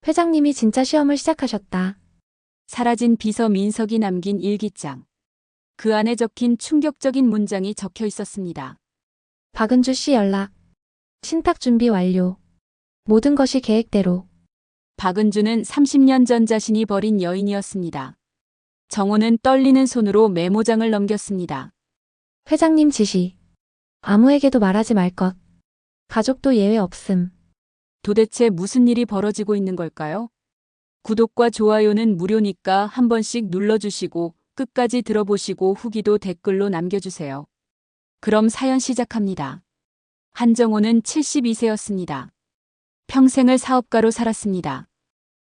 회장님이 진짜 시험을 시작하셨다. 사라진 비서 민석이 남긴 일기장. 그 안에 적힌 충격적인 문장이 적혀 있었습니다. 박은주 씨 연락. 신탁 준비 완료. 모든 것이 계획대로. 박은주는 30년 전 자신이 버린 여인이었습니다. 정호는 떨리는 손으로 메모장을 넘겼습니다. 회장님 지시. 아무에게도 말하지 말 것. 가족도 예외 없음. 도대체 무슨 일이 벌어지고 있는 걸까요? 구독과 좋아요는 무료니까 한 번씩 눌러주시고 끝까지 들어보시고 후기도 댓글로 남겨주세요. 그럼 사연 시작합니다. 한정호는 72세였습니다. 평생을 사업가로 살았습니다.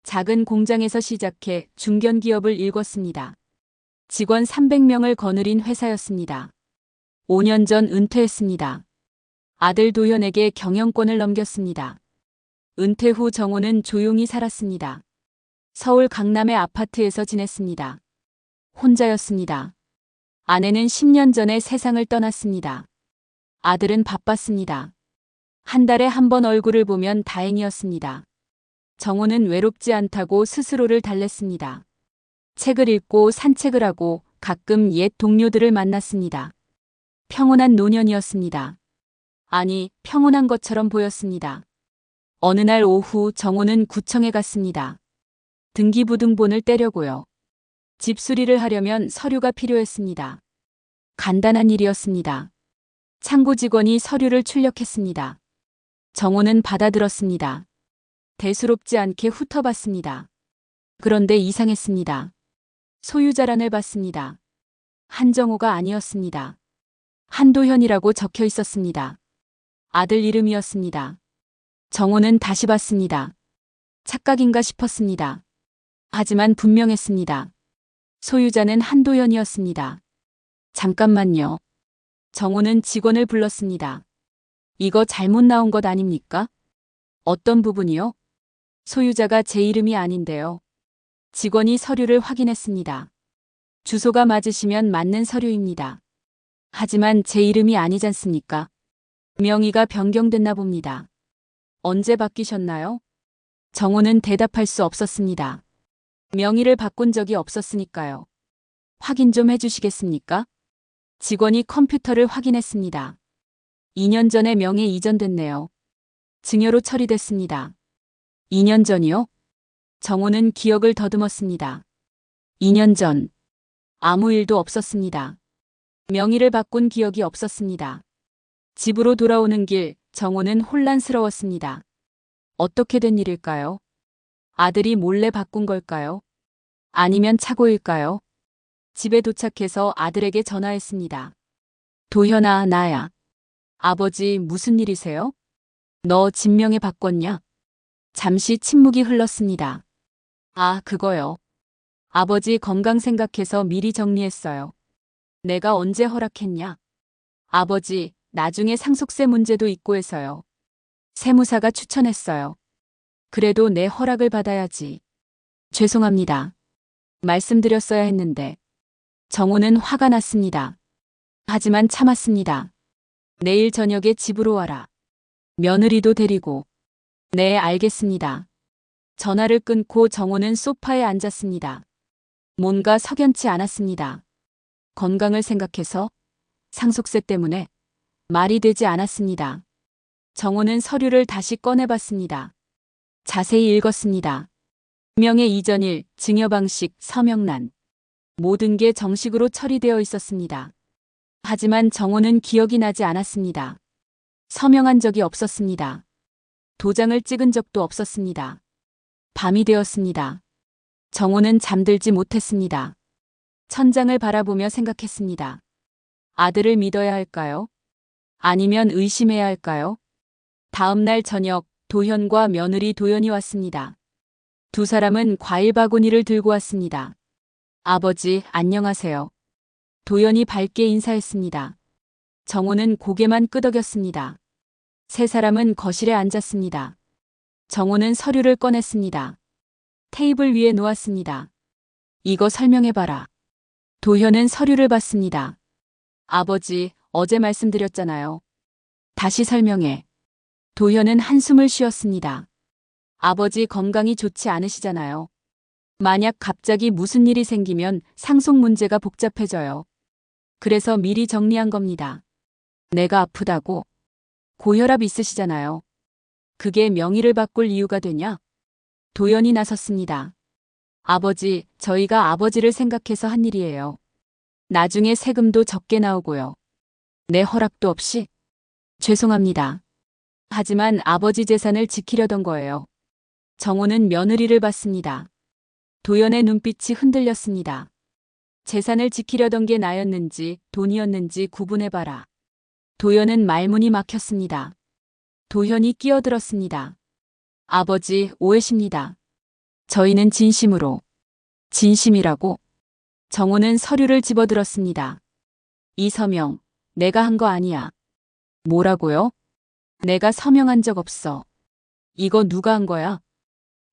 작은 공장에서 시작해 중견기업을 일궜습니다. 직원 300명을 거느린 회사였습니다. 5년 전 은퇴했습니다. 아들 도현에게 경영권을 넘겼습니다. 은퇴 후 정호는 조용히 살았습니다. 서울 강남의 아파트에서 지냈습니다. 혼자였습니다. 아내는 10년 전에 세상을 떠났습니다. 아들은 바빴습니다. 한 달에 한 번 얼굴을 보면 다행이었습니다. 정호는 외롭지 않다고 스스로를 달랬습니다. 책을 읽고 산책을 하고 가끔 옛 동료들을 만났습니다. 평온한 노년이었습니다. 아니, 평온한 것처럼 보였습니다. 어느 날 오후 정호는 구청에 갔습니다. 등기부등본을 떼려고요. 집 수리를 하려면 서류가 필요했습니다. 간단한 일이었습니다. 창고 직원이 서류를 출력했습니다. 정호는 받아들었습니다. 대수롭지 않게 훑어봤습니다. 그런데 이상했습니다. 소유자란을 봤습니다. 한정호가 아니었습니다. 한도현이라고 적혀 있었습니다. 아들 이름이었습니다. 정호는 다시 봤습니다. 착각인가 싶었습니다. 하지만 분명했습니다. 소유자는 한도현이었습니다. 잠깐만요. 정호는 직원을 불렀습니다. 이거 잘못 나온 것 아닙니까? 어떤 부분이요? 소유자가 제 이름이 아닌데요. 직원이 서류를 확인했습니다. 주소가 맞으시면 맞는 서류입니다. 하지만 제 이름이 아니잖습니까? 명의가 변경됐나 봅니다. 언제 바뀌셨나요? 정호는 대답할 수 없었습니다. 명의를 바꾼 적이 없었으니까요. 확인 좀 해주시겠습니까? 직원이 컴퓨터를 확인했습니다. 2년 전에 명예 이전됐네요. 증여로 처리됐습니다. 2년 전이요? 정호는 기억을 더듬었습니다. 2년 전. 아무 일도 없었습니다. 명의를 바꾼 기억이 없었습니다. 집으로 돌아오는 길, 정호는 혼란스러웠습니다. 어떻게 된 일일까요? 아들이 몰래 바꾼 걸까요? 아니면 착오일까요? 집에 도착해서 아들에게 전화했습니다. 도현아, 나야. 아버지, 무슨 일이세요? 너 진명에 바꿨냐? 잠시 침묵이 흘렀습니다. 아, 그거요. 아버지 건강 생각해서 미리 정리했어요. 내가 언제 허락했냐? 아버지, 나중에 상속세 문제도 있고 해서요. 세무사가 추천했어요. 그래도 내 허락을 받아야지. 죄송합니다. 말씀드렸어야 했는데. 정호는 화가 났습니다. 하지만 참았습니다. 내일 저녁에 집으로 와라. 며느리도 데리고. 네, 알겠습니다. 전화를 끊고 정호는 소파에 앉았습니다. 뭔가 석연치 않았습니다. 건강을 생각해서? 상속세 때문에? 말이 되지 않았습니다. 정호는 서류를 다시 꺼내봤습니다. 자세히 읽었습니다. 명예 이전일, 증여 방식, 서명란. 모든 게 정식으로 처리되어 있었습니다. 하지만 정호는 기억이 나지 않았습니다. 서명한 적이 없었습니다. 도장을 찍은 적도 없었습니다. 밤이 되었습니다. 정호는 잠들지 못했습니다. 천장을 바라보며 생각했습니다. 아들을 믿어야 할까요? 아니면 의심해야 할까요? 다음 날 저녁 도현과 며느리 도연이 왔습니다. 두 사람은 과일 바구니를 들고 왔습니다. 아버지, 안녕하세요. 도연이 밝게 인사했습니다. 정호는 고개만 끄덕였습니다. 세 사람은 거실에 앉았습니다. 정호는 서류를 꺼냈습니다. 테이블 위에 놓았습니다. 이거 설명해봐라. 도현은 서류를 봤습니다. 아버지, 어제 말씀드렸잖아요. 다시 설명해. 도현은 한숨을 쉬었습니다. 아버지 건강이 좋지 않으시잖아요. 만약 갑자기 무슨 일이 생기면 상속 문제가 복잡해져요. 그래서 미리 정리한 겁니다. 내가 아프다고? 고혈압 있으시잖아요. 그게 명의를 바꿀 이유가 되냐? 도연이 나섰습니다. 아버지, 저희가 아버지를 생각해서 한 일이에요. 나중에 세금도 적게 나오고요. 내 허락도 없이? 죄송합니다. 하지만 아버지 재산을 지키려던 거예요. 정호는 며느리를 봤습니다. 도연의 눈빛이 흔들렸습니다. 재산을 지키려던 게 나였는지 돈이었는지 구분해봐라. 도연은 말문이 막혔습니다. 도현이 끼어들었습니다. 아버지, 오해십니다. 저희는 진심으로. 진심이라고? 정호는 서류를 집어들었습니다. 이 서명, 내가 한 거 아니야. 뭐라고요? 내가 서명한 적 없어. 이거 누가 한 거야?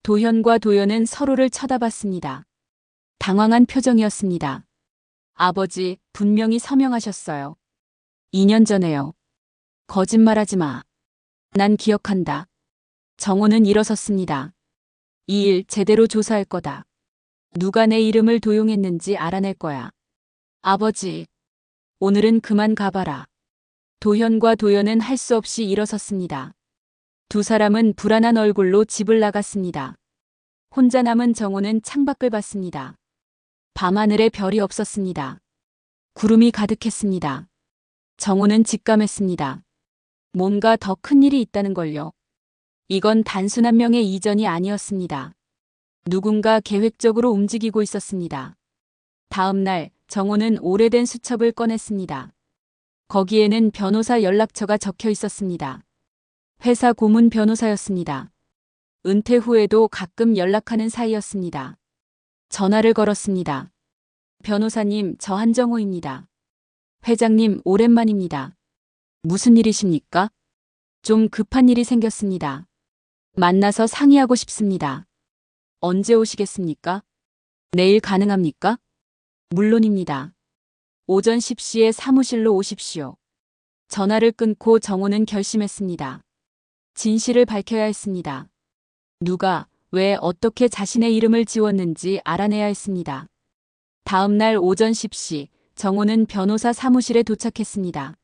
도현과 도연은 서로를 쳐다봤습니다. 당황한 표정이었습니다. 아버지, 분명히 서명하셨어요. 2년 전에요. 거짓말하지 마. 난 기억한다. 정호는 일어섰습니다. 이 일 제대로 조사할 거다. 누가 내 이름을 도용했는지 알아낼 거야. 아버지, 오늘은 그만 가봐라. 도현과 도연은 할 수 없이 일어섰습니다. 두 사람은 불안한 얼굴로 집을 나갔습니다. 혼자 남은 정호는 창밖을 봤습니다. 밤하늘에 별이 없었습니다. 구름이 가득했습니다. 정호는 직감했습니다. 뭔가 더 큰 일이 있다는 걸요. 이건 단순 한 명의 이전이 아니었습니다. 누군가 계획적으로 움직이고 있었습니다. 다음 날 정호는 오래된 수첩을 꺼냈습니다. 거기에는 변호사 연락처가 적혀 있었습니다. 회사 고문 변호사였습니다. 은퇴 후에도 가끔 연락하는 사이였습니다. 전화를 걸었습니다. 변호사님, 저 한정호입니다. 회장님, 오랜만입니다. 무슨 일이십니까? 좀 급한 일이 생겼습니다. 만나서 상의하고 싶습니다. 언제 오시겠습니까? 내일 가능합니까? 물론입니다. 오전 10시에 사무실로 오십시오. 전화를 끊고 정호는 결심했습니다. 진실을 밝혀야 했습니다. 누가, 왜, 어떻게 자신의 이름을 지웠는지 알아내야 했습니다. 다음 날 오전 10시, 정호는 변호사 사무실에 도착했습니다.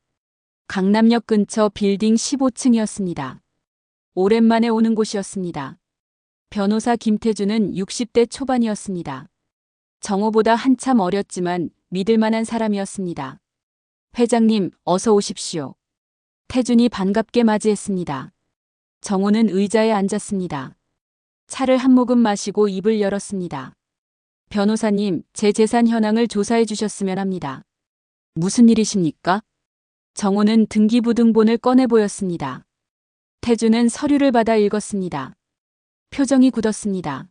강남역 근처 빌딩 15층이었습니다. 오랜만에 오는 곳이었습니다. 변호사 김태주는 60대 초반이었습니다. 정호보다 한참 어렸지만 믿을 만한 사람이었습니다. 회장님, 어서 오십시오. 태준이 반갑게 맞이했습니다. 정호는 의자에 앉았습니다. 차를 한 모금 마시고 입을 열었습니다. 변호사님, 제 재산 현황을 조사해 주셨으면 합니다. 무슨 일이십니까? 정호는 등기부등본을 꺼내 보였습니다. 태주는 서류를 받아 읽었습니다. 표정이 굳었습니다.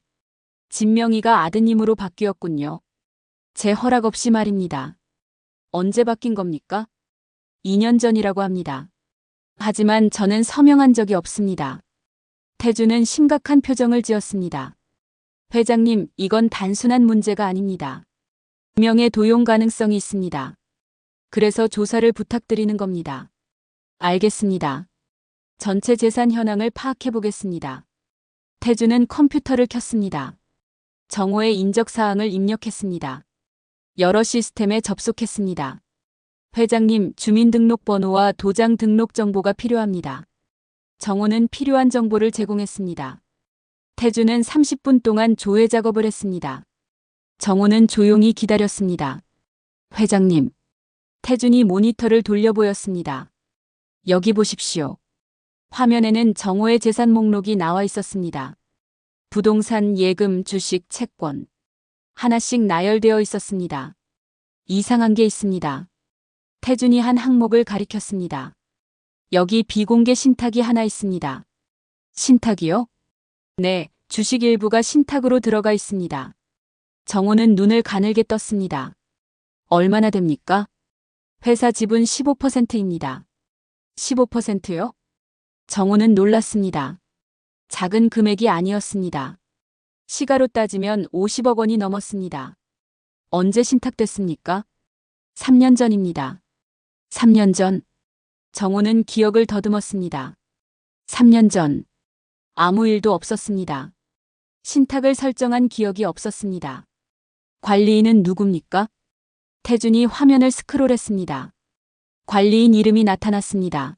진명이가 아드님으로 바뀌었군요. 제 허락 없이 말입니다. 언제 바뀐 겁니까? 2년 전이라고 합니다. 하지만 저는 서명한 적이 없습니다. 태주는 심각한 표정을 지었습니다. 회장님, 이건 단순한 문제가 아닙니다. 명의 도용 가능성이 있습니다. 그래서 조사를 부탁드리는 겁니다. 알겠습니다. 전체 재산 현황을 파악해 보겠습니다. 태주는 컴퓨터를 켰습니다. 정호의 인적사항을 입력했습니다. 여러 시스템에 접속했습니다. 회장님, 주민등록번호와 도장 등록 정보가 필요합니다. 정호는 필요한 정보를 제공했습니다. 태주는 30분 동안 조회 작업을 했습니다. 정호는 조용히 기다렸습니다. 회장님. 태준이 모니터를 돌려 보였습니다. 여기 보십시오. 화면에는 정호의 재산 목록이 나와 있었습니다. 부동산, 예금, 주식, 채권. 하나씩 나열되어 있었습니다. 이상한 게 있습니다. 태준이 한 항목을 가리켰습니다. 여기 비공개 신탁이 하나 있습니다. 신탁이요? 네, 주식 일부가 신탁으로 들어가 있습니다. 정호는 눈을 가늘게 떴습니다. 얼마나 됩니까? 회사 지분 15%입니다. 15%요? 정호는 놀랐습니다. 작은 금액이 아니었습니다. 시가로 따지면 50억 원이 넘었습니다. 언제 신탁됐습니까? 3년 전입니다. 3년 전. 정호는 기억을 더듬었습니다. 3년 전. 아무 일도 없었습니다. 신탁을 설정한 기억이 없었습니다. 관리인은 누굽니까? 태준이 화면을 스크롤했습니다. 관리인 이름이 나타났습니다.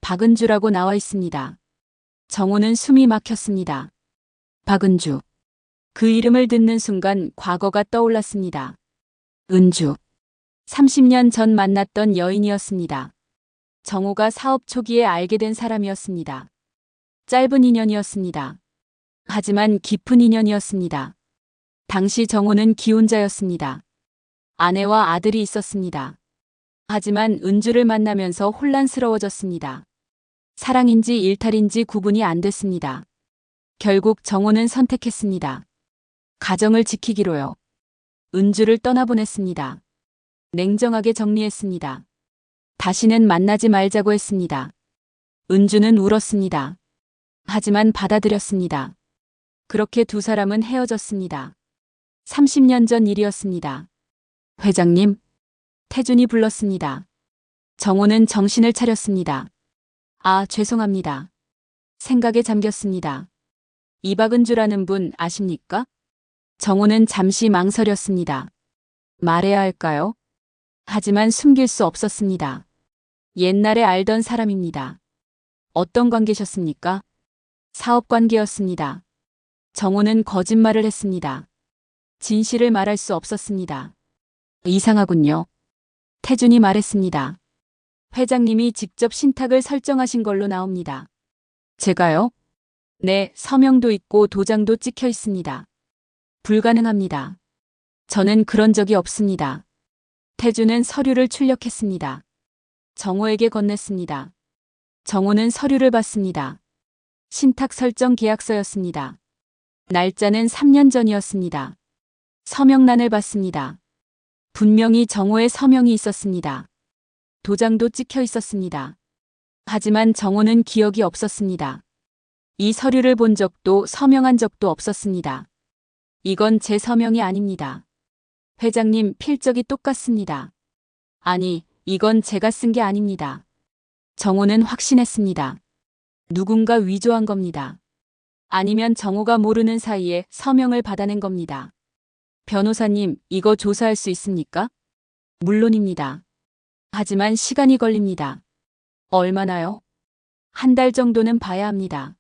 박은주라고 나와 있습니다. 정호는 숨이 막혔습니다. 박은주. 그 이름을 듣는 순간 과거가 떠올랐습니다. 은주. 30년 전 만났던 여인이었습니다. 정호가 사업 초기에 알게 된 사람이었습니다. 짧은 인연이었습니다. 하지만 깊은 인연이었습니다. 당시 정호는 기혼자였습니다. 아내와 아들이 있었습니다. 하지만 은주를 만나면서 혼란스러워졌습니다. 사랑인지 일탈인지 구분이 안 됐습니다. 결국 정호는 선택했습니다. 가정을 지키기로요. 은주를 떠나보냈습니다. 냉정하게 정리했습니다. 다시는 만나지 말자고 했습니다. 은주는 울었습니다. 하지만 받아들였습니다. 그렇게 두 사람은 헤어졌습니다. 30년 전 일이었습니다. 회장님, 태준이 불렀습니다. 정호는 정신을 차렸습니다. 아, 죄송합니다. 생각에 잠겼습니다. 이박은주라는 분 아십니까? 정호는 잠시 망설였습니다. 말해야 할까요? 하지만 숨길 수 없었습니다. 옛날에 알던 사람입니다. 어떤 관계셨습니까? 사업 관계였습니다. 정호는 거짓말을 했습니다. 진실을 말할 수 없었습니다. 이상하군요. 태준이 말했습니다. 회장님이 직접 신탁을 설정하신 걸로 나옵니다. 제가요? 네, 서명도 있고 도장도 찍혀 있습니다. 불가능합니다. 저는 그런 적이 없습니다. 태준은 서류를 출력했습니다. 정호에게 건넸습니다. 정호는 서류를 받습니다. 신탁 설정 계약서였습니다. 날짜는 3년 전이었습니다. 서명란을 받습니다. 분명히 정호의 서명이 있었습니다. 도장도 찍혀 있었습니다. 하지만 정호는 기억이 없었습니다. 이 서류를 본 적도 서명한 적도 없었습니다. 이건 제 서명이 아닙니다. 회장님, 필적이 똑같습니다. 아니, 이건 제가 쓴 게 아닙니다. 정호는 확신했습니다. 누군가 위조한 겁니다. 아니면 정호가 모르는 사이에 서명을 받아낸 겁니다. 변호사님, 이거 조사할 수 있습니까? 물론입니다. 하지만 시간이 걸립니다. 얼마나요? 한 달 정도는 봐야 합니다.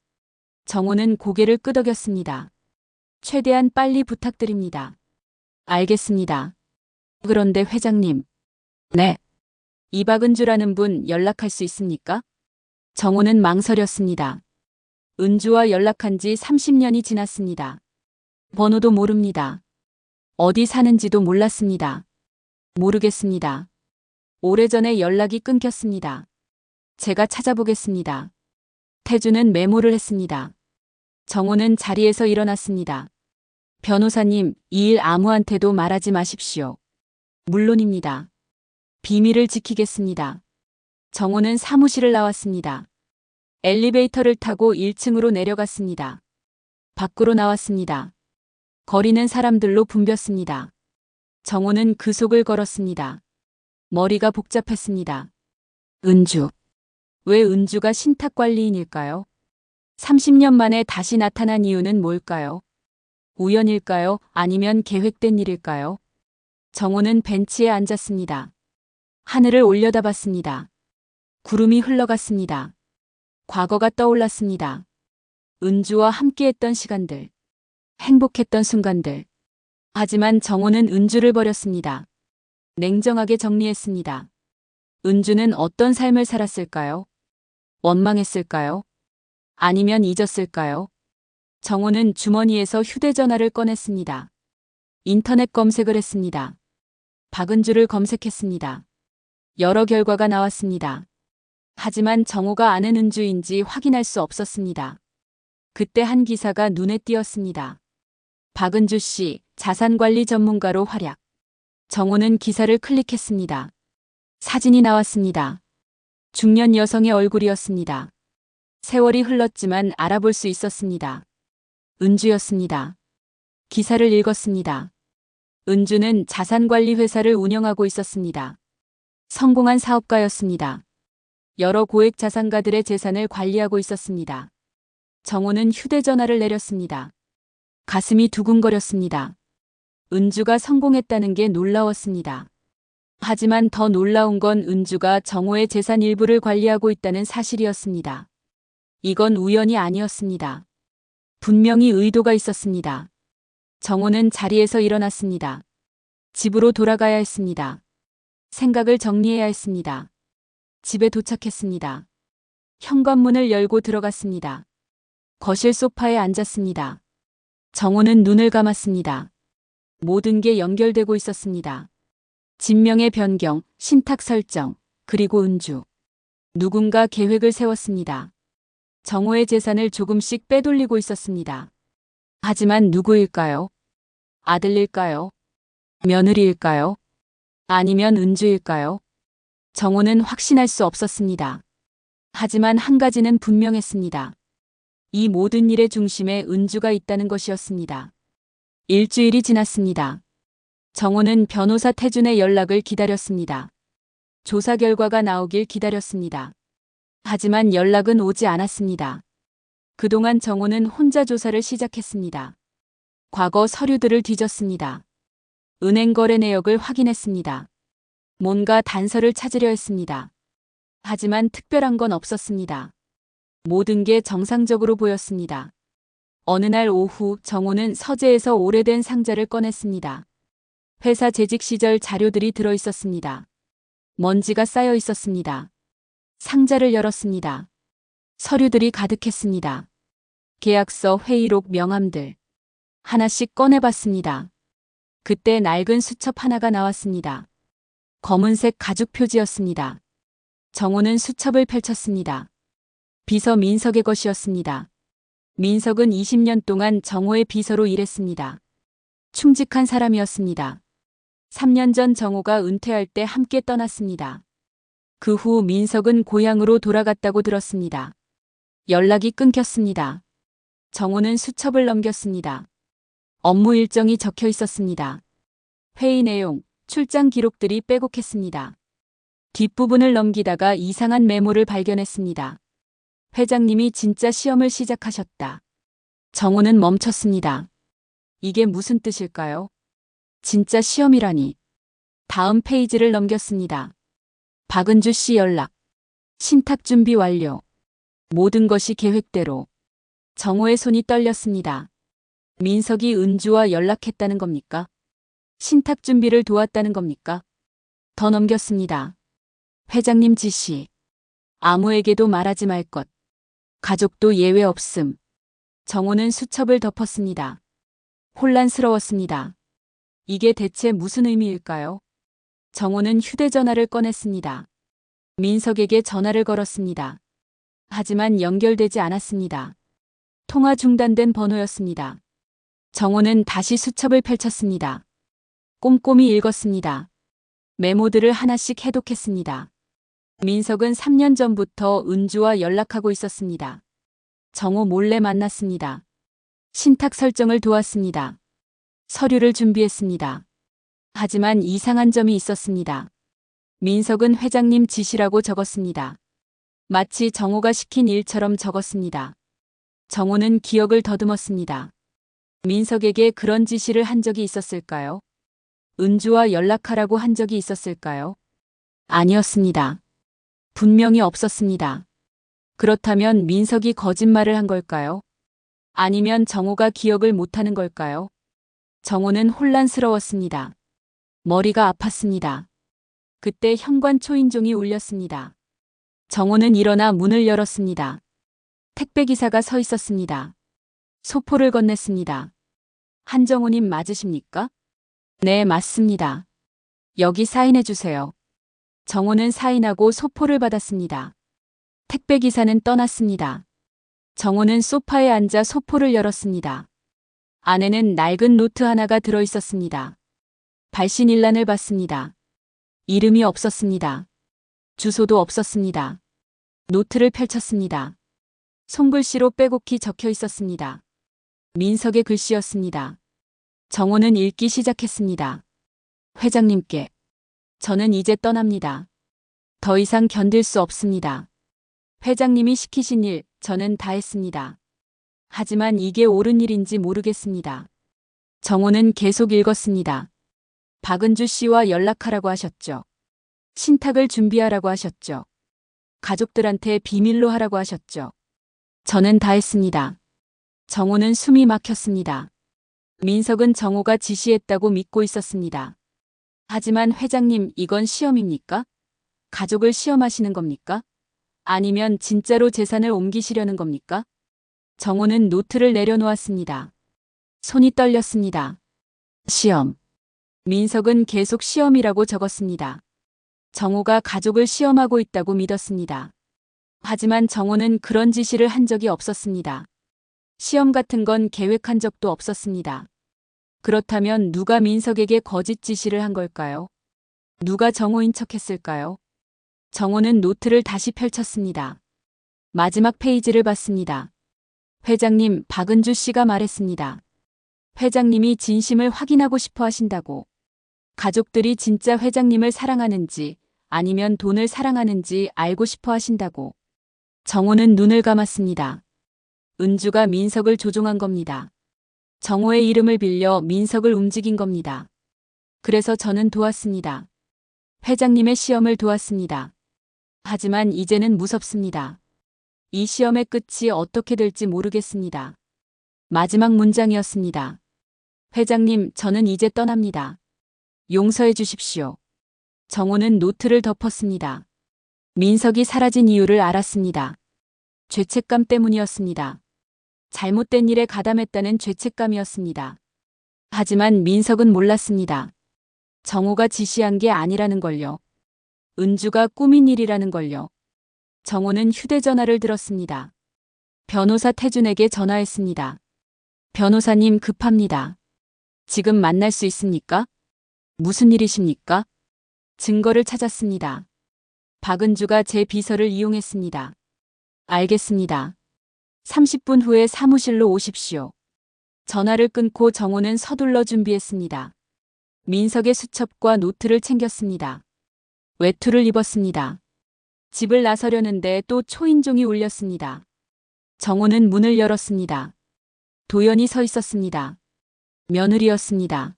정호는 고개를 끄덕였습니다. 최대한 빨리 부탁드립니다. 알겠습니다. 그런데 회장님. 네. 이박은주라는 분 연락할 수 있습니까? 정호는 망설였습니다. 은주와 연락한 지 30년이 지났습니다. 번호도 모릅니다. 어디 사는지도 몰랐습니다. 모르겠습니다. 오래전에 연락이 끊겼습니다. 제가 찾아보겠습니다. 태준은 메모를 했습니다. 정호는 자리에서 일어났습니다. 변호사님, 이 일 아무한테도 말하지 마십시오. 물론입니다. 비밀을 지키겠습니다. 정호는 사무실을 나왔습니다. 엘리베이터를 타고 1층으로 내려갔습니다. 밖으로 나왔습니다. 거리는 사람들로 붐볐습니다. 정호는 그 속을 걸었습니다. 머리가 복잡했습니다. 은주. 왜 은주가 신탁관리인일까요? 30년 만에 다시 나타난 이유는 뭘까요? 우연일까요? 아니면 계획된 일일까요? 정호는 벤치에 앉았습니다. 하늘을 올려다봤습니다. 구름이 흘러갔습니다. 과거가 떠올랐습니다. 은주와 함께했던 시간들. 행복했던 순간들. 하지만 정호는 은주를 버렸습니다. 냉정하게 정리했습니다. 은주는 어떤 삶을 살았을까요? 원망했을까요? 아니면 잊었을까요? 정호는 주머니에서 휴대전화를 꺼냈습니다. 인터넷 검색을 했습니다. 박은주를 검색했습니다. 여러 결과가 나왔습니다. 하지만 정호가 아는 은주인지 확인할 수 없었습니다. 그때 한 기사가 눈에 띄었습니다. 박은주 씨, 자산관리 전문가로 활약. 정호는 기사를 클릭했습니다. 사진이 나왔습니다. 중년 여성의 얼굴이었습니다. 세월이 흘렀지만 알아볼 수 있었습니다. 은주였습니다. 기사를 읽었습니다. 은주는 자산관리 회사를 운영하고 있었습니다. 성공한 사업가였습니다. 여러 고액 자산가들의 재산을 관리하고 있었습니다. 정호는 휴대전화를 내렸습니다. 가슴이 두근거렸습니다. 은주가 성공했다는 게 놀라웠습니다. 하지만 더 놀라운 건 은주가 정호의 재산 일부를 관리하고 있다는 사실이었습니다. 이건 우연이 아니었습니다. 분명히 의도가 있었습니다. 정호는 자리에서 일어났습니다. 집으로 돌아가야 했습니다. 생각을 정리해야 했습니다. 집에 도착했습니다. 현관문을 열고 들어갔습니다. 거실 소파에 앉았습니다. 정호는 눈을 감았습니다. 모든 게 연결되고 있었습니다. 진명의 변경, 신탁 설정, 그리고 은주. 누군가 계획을 세웠습니다. 정호의 재산을 조금씩 빼돌리고 있었습니다. 하지만 누구일까요? 아들일까요? 며느리일까요? 아니면 은주일까요? 정호는 확신할 수 없었습니다. 하지만 한 가지는 분명했습니다. 이 모든 일의 중심에 은주가 있다는 것이었습니다. 일주일이 지났습니다. 정호는 변호사 태준의 연락을 기다렸습니다. 조사 결과가 나오길 기다렸습니다. 하지만 연락은 오지 않았습니다. 그동안 정호는 혼자 조사를 시작했습니다. 과거 서류들을 뒤졌습니다. 은행 거래 내역을 확인했습니다. 뭔가 단서를 찾으려 했습니다. 하지만 특별한 건 없었습니다. 모든 게 정상적으로 보였습니다. 어느 날 오후 정호는 서재에서 오래된 상자를 꺼냈습니다. 회사 재직 시절 자료들이 들어 있었습니다. 먼지가 쌓여 있었습니다. 상자를 열었습니다. 서류들이 가득했습니다. 계약서, 회의록, 명함들. 하나씩 꺼내봤습니다. 그때 낡은 수첩 하나가 나왔습니다. 검은색 가죽 표지였습니다. 정호는 수첩을 펼쳤습니다. 비서 민석의 것이었습니다. 민석은 20년 동안 정호의 비서로 일했습니다. 충직한 사람이었습니다. 3년 전 정호가 은퇴할 때 함께 떠났습니다. 그 후 민석은 고향으로 돌아갔다고 들었습니다. 연락이 끊겼습니다. 정호는 수첩을 넘겼습니다. 업무 일정이 적혀 있었습니다. 회의 내용, 출장 기록들이 빼곡했습니다. 뒷부분을 넘기다가 이상한 메모를 발견했습니다. 회장님이 진짜 시험을 시작하셨다. 정호는 멈췄습니다. 이게 무슨 뜻일까요? 진짜 시험이라니. 다음 페이지를 넘겼습니다. 박은주 씨 연락. 신탁 준비 완료. 모든 것이 계획대로. 정호의 손이 떨렸습니다. 민석이 은주와 연락했다는 겁니까? 신탁 준비를 도왔다는 겁니까? 더 넘겼습니다. 회장님 지시. 아무에게도 말하지 말 것. 가족도 예외 없음. 정호는 수첩을 덮었습니다. 혼란스러웠습니다. 이게 대체 무슨 의미일까요? 정호는 휴대전화를 꺼냈습니다. 민석에게 전화를 걸었습니다. 하지만 연결되지 않았습니다. 통화 중단된 번호였습니다. 정호는 다시 수첩을 펼쳤습니다. 꼼꼼히 읽었습니다. 메모들을 하나씩 해독했습니다. 민석은 3년 전부터 은주와 연락하고 있었습니다. 정호 몰래 만났습니다. 신탁 설정을 도왔습니다. 서류를 준비했습니다. 하지만 이상한 점이 있었습니다. 민석은 회장님 지시라고 적었습니다. 마치 정호가 시킨 일처럼 적었습니다. 정호는 기억을 더듬었습니다. 민석에게 그런 지시를 한 적이 있었을까요? 은주와 연락하라고 한 적이 있었을까요? 아니었습니다. 분명히 없었습니다. 그렇다면 민석이 거짓말을 한 걸까요? 아니면 정호가 기억을 못하는 걸까요? 정호는 혼란스러웠습니다. 머리가 아팠습니다. 그때 현관 초인종이 울렸습니다. 정호는 일어나 문을 열었습니다. 택배기사가 서 있었습니다. 소포를 건넸습니다. 한정우님 맞으십니까? 네, 맞습니다. 여기 사인해 주세요. 정호는 사인하고 소포를 받았습니다. 택배기사는 떠났습니다. 정호는 소파에 앉아 소포를 열었습니다. 안에는 낡은 노트 하나가 들어 있었습니다. 발신일란을 봤습니다. 이름이 없었습니다. 주소도 없었습니다. 노트를 펼쳤습니다. 손글씨로 빼곡히 적혀 있었습니다. 민석의 글씨였습니다. 정호는 읽기 시작했습니다. 회장님께. 저는 이제 떠납니다. 더 이상 견딜 수 없습니다. 회장님이 시키신 일, 저는 다 했습니다. 하지만 이게 옳은 일인지 모르겠습니다. 정호는 계속 읽었습니다. 박은주 씨와 연락하라고 하셨죠. 신탁을 준비하라고 하셨죠. 가족들한테 비밀로 하라고 하셨죠. 저는 다 했습니다. 정호는 숨이 막혔습니다. 민석은 정호가 지시했다고 믿고 있었습니다. 하지만 회장님, 이건 시험입니까? 가족을 시험하시는 겁니까? 아니면 진짜로 재산을 옮기시려는 겁니까? 정호는 노트를 내려놓았습니다. 손이 떨렸습니다. 시험. 민석은 계속 시험이라고 적었습니다. 정호가 가족을 시험하고 있다고 믿었습니다. 하지만 정호는 그런 지시를 한 적이 없었습니다. 시험 같은 건 계획한 적도 없었습니다. 그렇다면 누가 민석에게 거짓 지시를 한 걸까요? 누가 정호인 척했을까요? 정호는 노트를 다시 펼쳤습니다. 마지막 페이지를 봤습니다. 회장님, 박은주 씨가 말했습니다. 회장님이 진심을 확인하고 싶어 하신다고. 가족들이 진짜 회장님을 사랑하는지 아니면 돈을 사랑하는지 알고 싶어 하신다고. 정호는 눈을 감았습니다. 은주가 민석을 조종한 겁니다. 정호의 이름을 빌려 민석을 움직인 겁니다. 그래서 저는 도왔습니다. 회장님의 시험을 도왔습니다. 하지만 이제는 무섭습니다. 이 시험의 끝이 어떻게 될지 모르겠습니다. 마지막 문장이었습니다. 회장님, 저는 이제 떠납니다. 용서해 주십시오. 정호는 노트를 덮었습니다. 민석이 사라진 이유를 알았습니다. 죄책감 때문이었습니다. 잘못된 일에 가담했다는 죄책감이었습니다. 하지만 민석은 몰랐습니다. 정호가 지시한 게 아니라는 걸요. 은주가 꾸민 일이라는 걸요. 정호는 휴대전화를 들었습니다. 변호사 태준에게 전화했습니다. 변호사님, 급합니다. 지금 만날 수 있습니까? 무슨 일이십니까? 증거를 찾았습니다. 박은주가 제 비서를 이용했습니다. 알겠습니다. 30분 후에 사무실로 오십시오. 전화를 끊고 정호는 서둘러 준비했습니다. 민석의 수첩과 노트를 챙겼습니다. 외투를 입었습니다. 집을 나서려는데 또 초인종이 울렸습니다. 정호는 문을 열었습니다. 도연이 서 있었습니다. 며느리였습니다.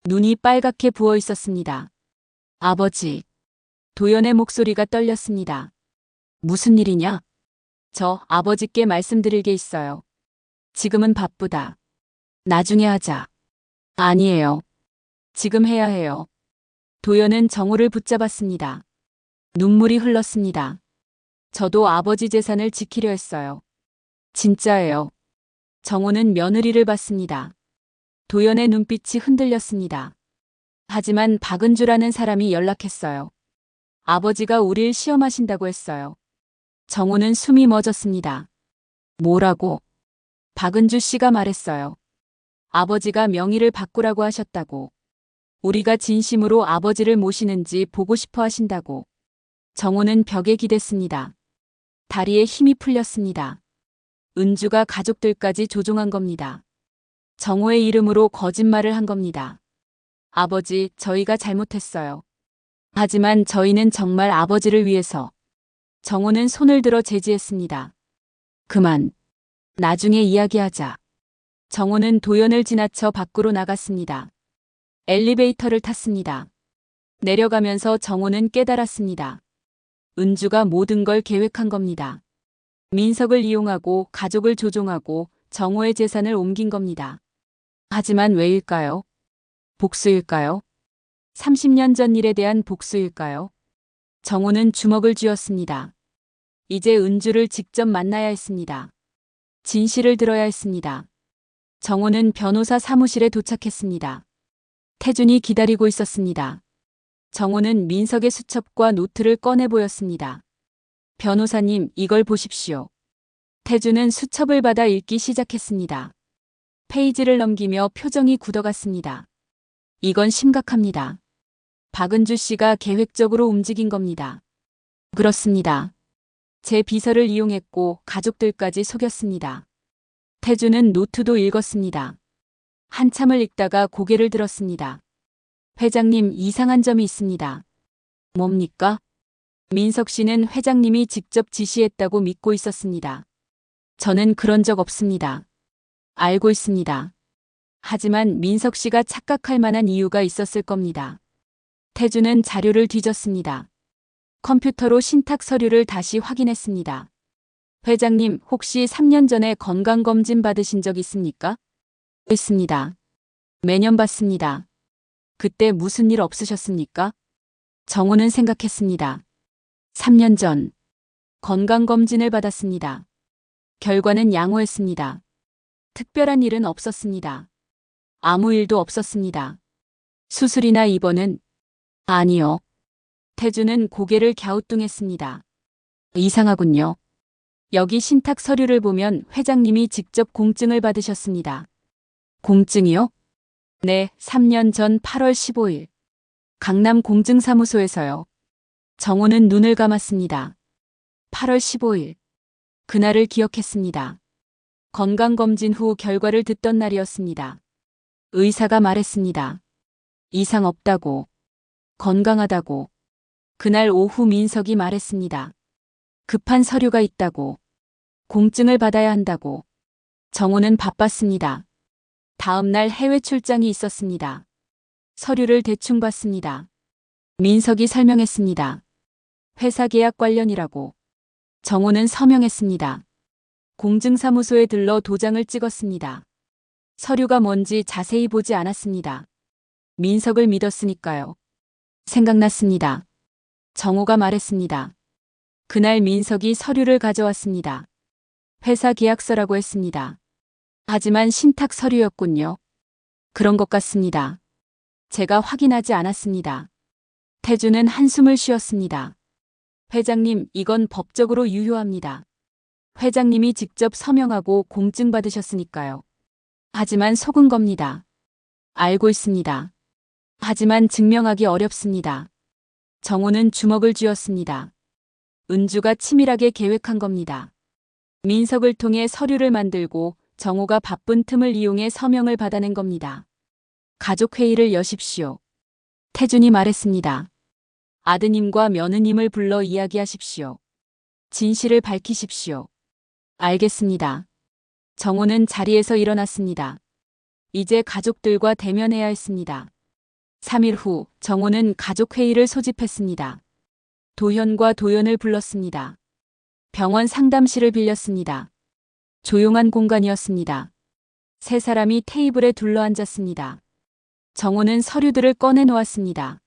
눈이 빨갛게 부어 있었습니다. 아버지. 도연의 목소리가 떨렸습니다. 무슨 일이냐? 저 아버지께 말씀드릴 게 있어요. 지금은 바쁘다. 나중에 하자. 아니에요. 지금 해야 해요. 도연은 정호를 붙잡았습니다. 눈물이 흘렀습니다. 저도 아버지 재산을 지키려 했어요. 진짜예요. 정호는 며느리를 봤습니다. 도연의 눈빛이 흔들렸습니다. 하지만 박은주라는 사람이 연락했어요. 아버지가 우릴 시험하신다고 했어요. 정호는 숨이 멎었습니다. 뭐라고? 박은주 씨가 말했어요. 아버지가 명의를 바꾸라고 하셨다고. 우리가 진심으로 아버지를 모시는지 보고 싶어 하신다고. 정호는 벽에 기댔습니다. 다리에 힘이 풀렸습니다. 은주가 가족들까지 조종한 겁니다. 정호의 이름으로 거짓말을 한 겁니다. 아버지, 저희가 잘못했어요. 하지만 저희는 정말 아버지를 위해서. 정호는 손을 들어 제지했습니다. 그만. 나중에 이야기하자. 정호는 도연을 지나쳐 밖으로 나갔습니다. 엘리베이터를 탔습니다. 내려가면서 정호는 깨달았습니다. 은주가 모든 걸 계획한 겁니다. 민석을 이용하고 가족을 조종하고 정호의 재산을 옮긴 겁니다. 하지만 왜일까요? 복수일까요? 30년 전 일에 대한 복수일까요? 정호는 주먹을 쥐었습니다. 이제 은주를 직접 만나야 했습니다. 진실을 들어야 했습니다. 정호는 변호사 사무실에 도착했습니다. 태준이 기다리고 있었습니다. 정호는 민석의 수첩과 노트를 꺼내 보였습니다. 변호사님, 이걸 보십시오. 태준은 수첩을 받아 읽기 시작했습니다. 페이지를 넘기며 표정이 굳어갔습니다. 이건 심각합니다. 박은주 씨가 계획적으로 움직인 겁니다. 그렇습니다. 제 비서를 이용했고 가족들까지 속였습니다. 태준은 노트도 읽었습니다. 한참을 읽다가 고개를 들었습니다. 회장님, 이상한 점이 있습니다. 뭡니까? 민석 씨는 회장님이 직접 지시했다고 믿고 있었습니다. 저는 그런 적 없습니다. 알고 있습니다. 하지만 민석 씨가 착각할 만한 이유가 있었을 겁니다. 태주는 자료를 뒤졌습니다. 컴퓨터로 신탁 서류를 다시 확인했습니다. 회장님, 혹시 3년 전에 건강검진 받으신 적 있습니까? 있습니다. 매년 받습니다. 그때 무슨 일 없으셨습니까? 정호는 생각했습니다. 3년 전 건강검진을 받았습니다. 결과는 양호했습니다. 특별한 일은 없었습니다. 아무 일도 없었습니다. 수술이나 입원은? 아니요. 태주는 고개를 갸우뚱했습니다. 이상하군요. 여기 신탁 서류를 보면 회장님이 직접 공증을 받으셨습니다. 공증이요? 네, 3년 전 8월 15일. 강남 공증사무소에서요. 정호는 눈을 감았습니다. 8월 15일. 그날을 기억했습니다. 건강검진 후 결과를 듣던 날이었습니다. 의사가 말했습니다. 이상 없다고. 건강하다고. 그날 오후 민석이 말했습니다. 급한 서류가 있다고. 공증을 받아야 한다고. 정호는 바빴습니다. 다음 날 해외 출장이 있었습니다. 서류를 대충 봤습니다. 민석이 설명했습니다. 회사 계약 관련이라고. 정호는 서명했습니다. 공증사무소에 들러 도장을 찍었습니다. 서류가 뭔지 자세히 보지 않았습니다. 민석을 믿었으니까요. 생각났습니다. 정호가 말했습니다. 그날 민석이 서류를 가져왔습니다. 회사 계약서라고 했습니다. 하지만 신탁 서류였군요. 그런 것 같습니다. 제가 확인하지 않았습니다. 태주는 한숨을 쉬었습니다. 회장님, 이건 법적으로 유효합니다. 회장님이 직접 서명하고 공증 받으셨으니까요. 하지만 속은 겁니다. 알고 있습니다. 하지만 증명하기 어렵습니다. 정호는 주먹을 쥐었습니다. 은주가 치밀하게 계획한 겁니다. 민석을 통해 서류를 만들고 정호가 바쁜 틈을 이용해 서명을 받아낸 겁니다. 가족회의를 여십시오. 태준이 말했습니다. 아드님과 며느님을 불러 이야기하십시오. 진실을 밝히십시오. 알겠습니다. 정호는 자리에서 일어났습니다. 이제 가족들과 대면해야 했습니다. 3일 후 정호는 가족회의를 소집했습니다. 도현과 도연을 불렀습니다. 병원 상담실을 빌렸습니다. 조용한 공간이었습니다. 세 사람이 테이블에 둘러앉았습니다. 정호는 서류들을 꺼내 놓았습니다.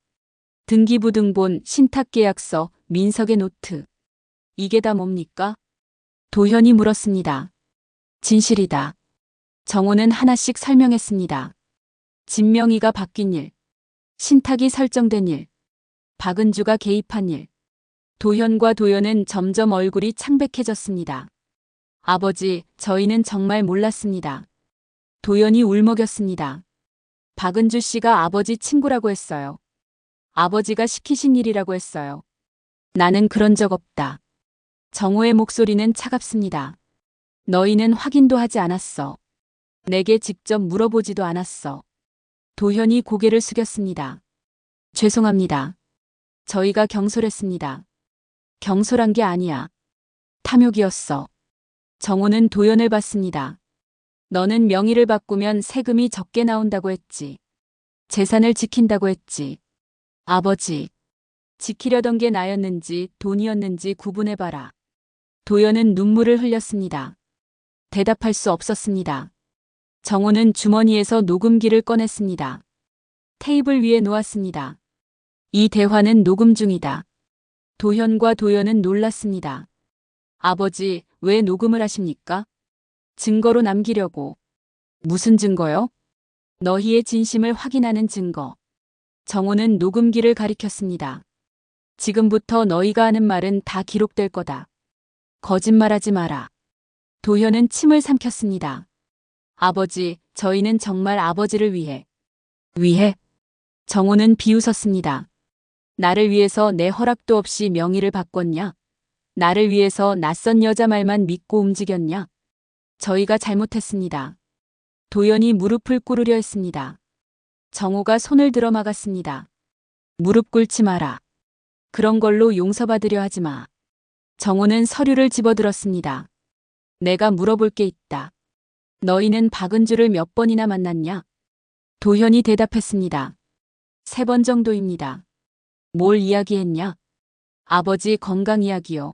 등기부등본, 신탁계약서, 민석의 노트. 이게 다 뭡니까? 도현이 물었습니다. 진실이다. 정호는 하나씩 설명했습니다. 진명이가 바뀐 일, 신탁이 설정된 일, 박은주가 개입한 일. 도현과 도연은 점점 얼굴이 창백해졌습니다. 아버지, 저희는 정말 몰랐습니다. 도연이 울먹였습니다. 박은주 씨가 아버지 친구라고 했어요. 아버지가 시키신 일이라고 했어요. 나는 그런 적 없다. 정호의 목소리는 차갑습니다. 너희는 확인도 하지 않았어. 내게 직접 물어보지도 않았어. 도현이 고개를 숙였습니다. 죄송합니다. 저희가 경솔했습니다. 경솔한 게 아니야. 탐욕이었어. 정호는 도연을 봤습니다. 너는 명의를 바꾸면 세금이 적게 나온다고 했지. 재산을 지킨다고 했지. 아버지, 지키려던 게 나였는지 돈이었는지 구분해봐라. 도연은 눈물을 흘렸습니다. 대답할 수 없었습니다. 정호는 주머니에서 녹음기를 꺼냈습니다. 테이블 위에 놓았습니다. 이 대화는 녹음 중이다. 도현과 도연은 놀랐습니다. 아버지, 왜 녹음을 하십니까? 증거로 남기려고. 무슨 증거요? 너희의 진심을 확인하는 증거. 정호는 녹음기를 가리켰습니다. 지금부터 너희가 하는 말은 다 기록될 거다. 거짓말하지 마라. 도현은 침을 삼켰습니다. 아버지, 저희는 정말 아버지를 위해. 위해? 정호는 비웃었습니다. 나를 위해서 내 허락도 없이 명의를 바꿨냐? 나를 위해서 낯선 여자 말만 믿고 움직였냐? 저희가 잘못했습니다. 도연이 무릎을 꿇으려 했습니다. 정호가 손을 들어 막았습니다. 무릎 꿇지 마라. 그런 걸로 용서받으려 하지 마. 정호는 서류를 집어들었습니다. 내가 물어볼 게 있다. 너희는 박은주를 몇 번이나 만났냐? 도현이 대답했습니다. 3번 정도입니다. 뭘 이야기했냐? 아버지 건강 이야기요.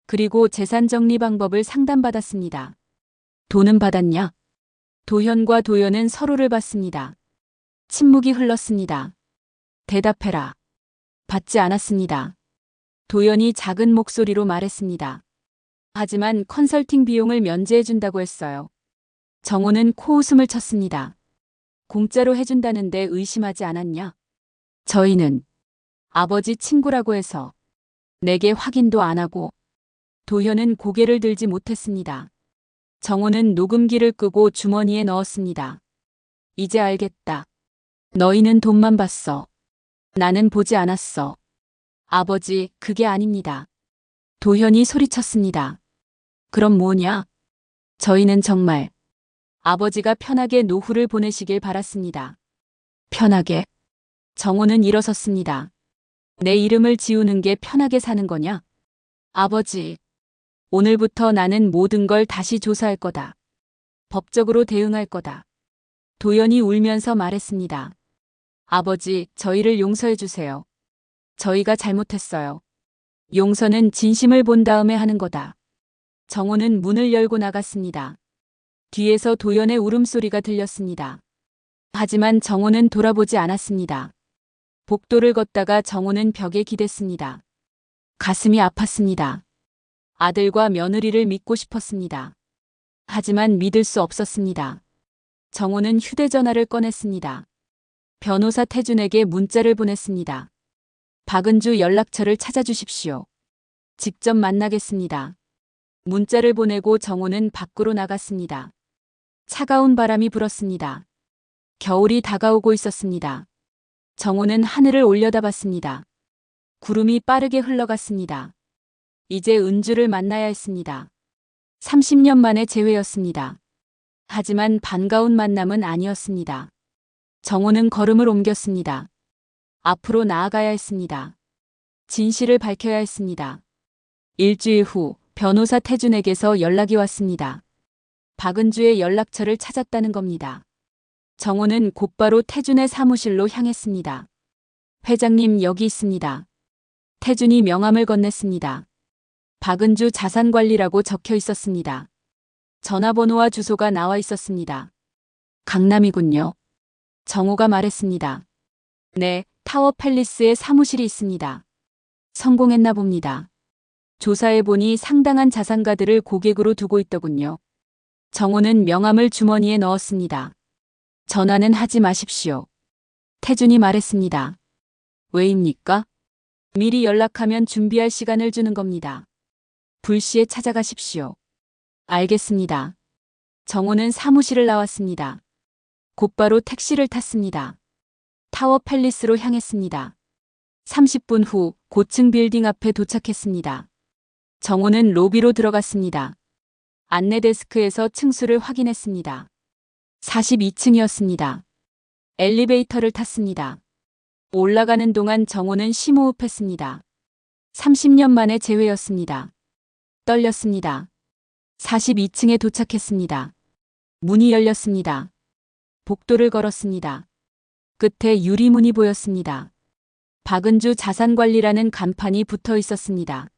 그리고 재산 정리 방법을 상담받았습니다. 돈은 받았냐? 도현과 도연은 서로를 봤습니다. 침묵이 흘렀습니다. 대답해라. 받지 않았습니다. 도연이 작은 목소리로 말했습니다. 하지만 컨설팅 비용을 면제해준다고 했어요. 정호는 코웃음을 쳤습니다. 공짜로 해준다는데 의심하지 않았냐? 저희는 아버지 친구라고 해서 내게 확인도 안 하고. 도현은 고개를 들지 못했습니다. 정호는 녹음기를 끄고 주머니에 넣었습니다. 이제 알겠다. 너희는 돈만 봤어. 나는 보지 않았어. 아버지, 그게 아닙니다. 도현이 소리쳤습니다. 그럼 뭐냐? 저희는 정말 아버지가 편하게 노후를 보내시길 바랐습니다. 편하게? 정호는 일어섰습니다. 내 이름을 지우는 게 편하게 사는 거냐? 아버지, 오늘부터 나는 모든 걸 다시 조사할 거다. 법적으로 대응할 거다. 도연이 울면서 말했습니다. 아버지, 저희를 용서해 주세요. 저희가 잘못했어요. 용서는 진심을 본 다음에 하는 거다. 정호는 문을 열고 나갔습니다. 뒤에서 도연의 울음소리가 들렸습니다. 하지만 정호는 돌아보지 않았습니다. 복도를 걷다가 정호는 벽에 기댔습니다. 가슴이 아팠습니다. 아들과 며느리를 믿고 싶었습니다. 하지만 믿을 수 없었습니다. 정호는 휴대전화를 꺼냈습니다. 변호사 태준에게 문자를 보냈습니다. 박은주 연락처를 찾아주십시오. 직접 만나겠습니다. 문자를 보내고 정호는 밖으로 나갔습니다. 차가운 바람이 불었습니다. 겨울이 다가오고 있었습니다. 정호는 하늘을 올려다봤습니다. 구름이 빠르게 흘러갔습니다. 이제 은주를 만나야 했습니다. 30년 만의 재회였습니다. 하지만 반가운 만남은 아니었습니다. 정호는 걸음을 옮겼습니다. 앞으로 나아가야 했습니다. 진실을 밝혀야 했습니다. 일주일 후 변호사 태준에게서 연락이 왔습니다. 박은주의 연락처를 찾았다는 겁니다. 정호는 곧바로 태준의 사무실로 향했습니다. 회장님, 여기 있습니다. 태준이 명함을 건넸습니다. 박은주 자산관리라고 적혀 있었습니다. 전화번호와 주소가 나와 있었습니다. 강남이군요. 정호가 말했습니다. 네, 타워 팰리스에 사무실이 있습니다. 성공했나 봅니다. 조사해보니 상당한 자산가들을 고객으로 두고 있더군요. 정호는 명함을 주머니에 넣었습니다. 전화는 하지 마십시오. 태준이 말했습니다. 왜입니까? 미리 연락하면 준비할 시간을 주는 겁니다. 불시에 찾아가십시오. 알겠습니다. 정호는 사무실을 나왔습니다. 곧바로 택시를 탔습니다. 타워 팰리스로 향했습니다. 30분 후 고층 빌딩 앞에 도착했습니다. 정호는 로비로 들어갔습니다. 안내 데스크에서 층수를 확인했습니다. 42층이었습니다. 엘리베이터를 탔습니다. 올라가는 동안 정호는 심호흡했습니다. 30년 만의 재회였습니다. 떨렸습니다. 42층에 도착했습니다. 문이 열렸습니다. 복도를 걸었습니다. 끝에 유리문이 보였습니다. 박은주 자산관리라는 간판이 붙어 있었습니다.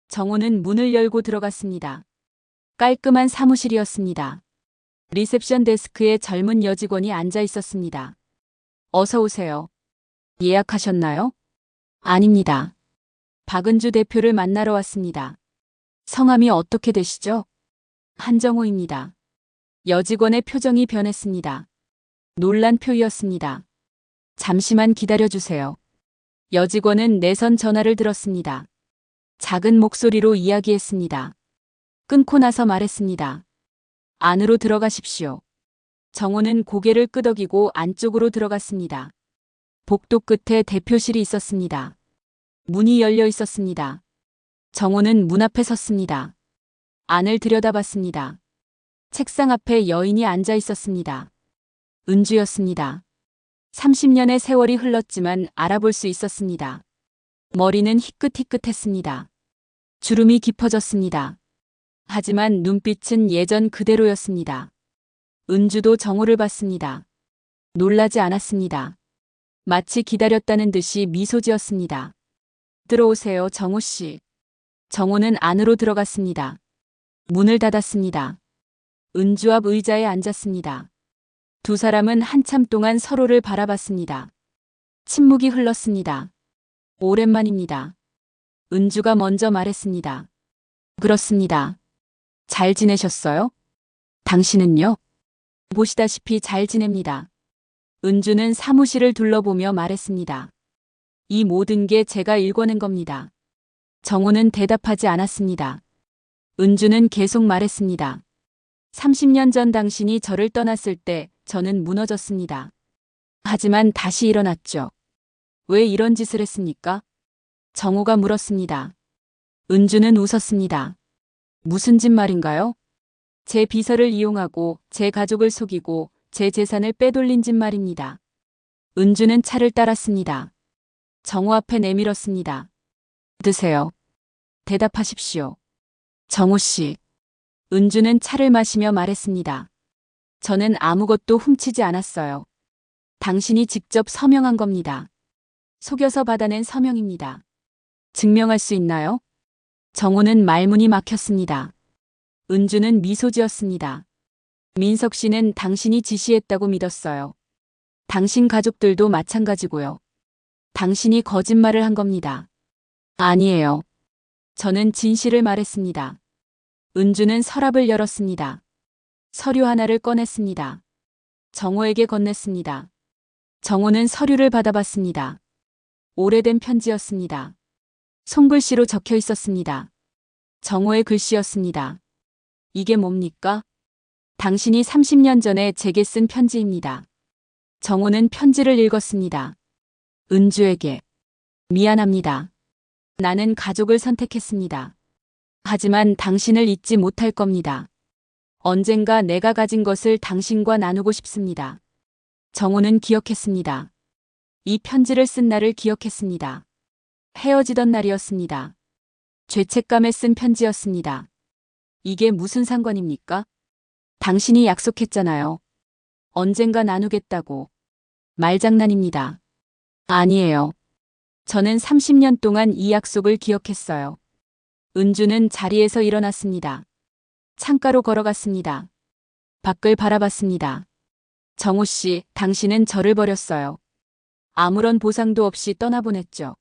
정호는 문을 열고 들어갔습니다. 깔끔한 사무실이었습니다. 리셉션 데스크에 젊은 여직원이 앉아 있었습니다. 어서 오세요. 예약하셨나요? 아닙니다. 박은주 대표를 만나러 왔습니다. 성함이 어떻게 되시죠? 한정호입니다. 여직원의 표정이 변했습니다. 놀란 표였습니다. 잠시만 기다려주세요. 여직원은 내선 전화를 들었습니다. 작은 목소리로 이야기했습니다. 끊고 나서 말했습니다. 안으로 들어가십시오. 정호는 고개를 끄덕이고 안쪽으로 들어갔습니다. 복도 끝에 대표실이 있었습니다. 문이 열려 있었습니다. 정호는 문 앞에 섰습니다. 안을 들여다봤습니다. 책상 앞에 여인이 앉아 있었습니다. 은주였습니다. 30년의 세월이 흘렀지만 알아볼 수 있었습니다. 머리는 희끗희끗했습니다. 주름이 깊어졌습니다. 하지만 눈빛은 예전 그대로였습니다. 은주도 정호를 봤습니다. 놀라지 않았습니다. 마치 기다렸다는 듯이 미소 지었습니다. 들어오세요, 정호 씨. 정호는 안으로 들어갔습니다. 문을 닫았습니다. 은주 앞 의자에 앉았습니다. 두 사람은 한참 동안 서로를 바라봤습니다. 침묵이 흘렀습니다. 오랜만입니다. 은주가 먼저 말했습니다. 그렇습니다. 잘 지내셨어요? 당신은요? 보시다시피 잘 지냅니다. 은주는 사무실을 둘러보며 말했습니다. 이 모든 게 제가 일궈낸 겁니다. 정호는 대답하지 않았습니다. 은주는 계속 말했습니다. 30년 전 당신이 저를 떠났을 때 저는 무너졌습니다. 하지만 다시 일어났죠. 왜 이런 짓을 했습니까? 정호가 물었습니다. 은주는 웃었습니다. 무슨 짓 말인가요? 제 비서를 이용하고 제 가족을 속이고 제 재산을 빼돌린 짓 말입니다. 은주는 차를 따랐습니다. 정호 앞에 내밀었습니다. 드세요. 대답하십시오. 정호 씨. 은주는 차를 마시며 말했습니다. 저는 아무것도 훔치지 않았어요. 당신이 직접 서명한 겁니다. 속여서 받아낸 서명입니다. 증명할 수 있나요? 정호는 말문이 막혔습니다. 은주는 미소 지었습니다. 민석 씨는 당신이 지시했다고 믿었어요. 당신 가족들도 마찬가지고요. 당신이 거짓말을 한 겁니다. 아니에요. 저는 진실을 말했습니다. 은주는 서랍을 열었습니다. 서류 하나를 꺼냈습니다. 정호에게 건넸습니다. 정호는 서류를 받아봤습니다. 오래된 편지였습니다. 손글씨로 적혀 있었습니다. 정호의 글씨였습니다. 이게 뭡니까? 당신이 30년 전에 제게 쓴 편지입니다. 정호는 편지를 읽었습니다. 은주에게. 미안합니다. 나는 가족을 선택했습니다. 하지만 당신을 잊지 못할 겁니다. 언젠가 내가 가진 것을 당신과 나누고 싶습니다. 정호는 기억했습니다. 이 편지를 쓴 날을 기억했습니다. 헤어지던 날이었습니다. 죄책감에 쓴 편지였습니다. 이게 무슨 상관입니까? 당신이 약속했잖아요. 언젠가 나누겠다고. 말장난입니다. 아니에요. 저는 30년 동안 이 약속을 기억했어요. 은주는 자리에서 일어났습니다. 창가로 걸어갔습니다. 밖을 바라봤습니다. 정호 씨, 당신은 저를 버렸어요. 아무런 보상도 없이 떠나보냈죠.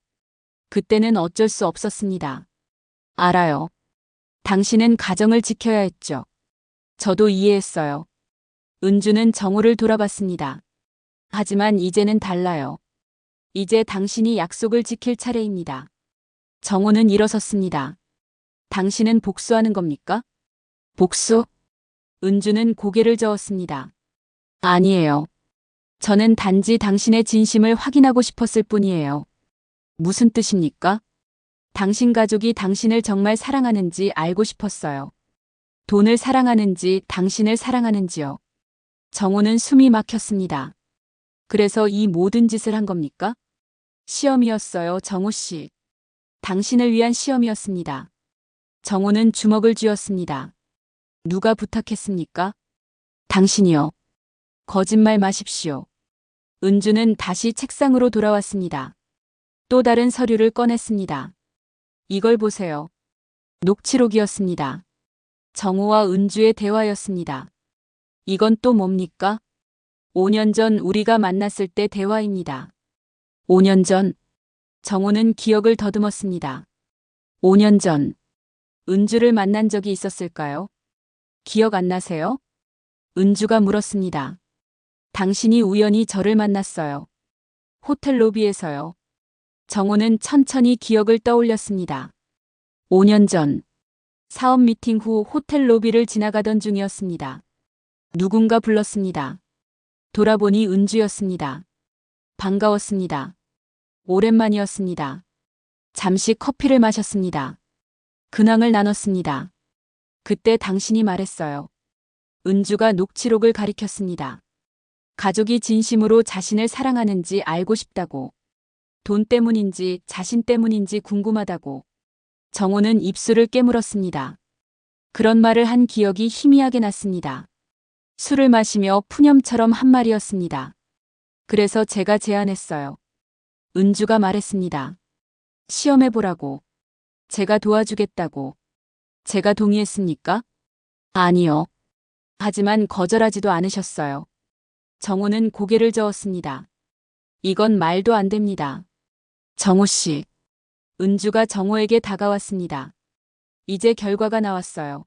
그때는 어쩔 수 없었습니다. 알아요. 당신은 가정을 지켜야 했죠. 저도 이해했어요. 은주는 정호를 돌아봤습니다. 하지만 이제는 달라요. 이제 당신이 약속을 지킬 차례입니다. 정호는 일어섰습니다. 당신은 복수하는 겁니까? 복수? 은주는 고개를 저었습니다. 아니에요. 저는 단지 당신의 진심을 확인하고 싶었을 뿐이에요. 무슨 뜻입니까? 당신 가족이 당신을 정말 사랑하는지 알고 싶었어요. 돈을 사랑하는지 당신을 사랑하는지요. 정호는 숨이 막혔습니다. 그래서 이 모든 짓을 한 겁니까? 시험이었어요, 정호 씨. 당신을 위한 시험이었습니다. 정호는 주먹을 쥐었습니다. 누가 부탁했습니까? 당신이요. 거짓말 마십시오. 은주는 다시 책상으로 돌아왔습니다. 또 다른 서류를 꺼냈습니다. 이걸 보세요. 녹취록이었습니다. 정호와 은주의 대화였습니다. 이건 또 뭡니까? 5년 전 우리가 만났을 때 대화입니다. 5년 전. 정호는 기억을 더듬었습니다. 5년 전. 은주를 만난 적이 있었을까요? 기억 안 나세요? 은주가 물었습니다. 당신이 우연히 저를 만났어요. 호텔 로비에서요. 정호는 천천히 기억을 떠올렸습니다. 5년 전. 사업 미팅 후 호텔 로비를 지나가던 중이었습니다. 누군가 불렀습니다. 돌아보니 은주였습니다. 반가웠습니다. 오랜만이었습니다. 잠시 커피를 마셨습니다. 근황을 나눴습니다. 그때 당신이 말했어요. 은주가 녹취록을 가리켰습니다. 가족이 진심으로 자신을 사랑하는지 알고 싶다고. 돈 때문인지 자신 때문인지 궁금하다고. 정호는 입술을 깨물었습니다. 그런 말을 한 기억이 희미하게 났습니다. 술을 마시며 푸념처럼 한 말이었습니다. 그래서 제가 제안했어요. 은주가 말했습니다. 시험해보라고. 제가 도와주겠다고. 제가 동의했습니까? 아니요. 하지만 거절하지도 않으셨어요. 정호는 고개를 저었습니다. 이건 말도 안 됩니다. 정호 씨. 은주가 정호에게 다가왔습니다. 이제 결과가 나왔어요.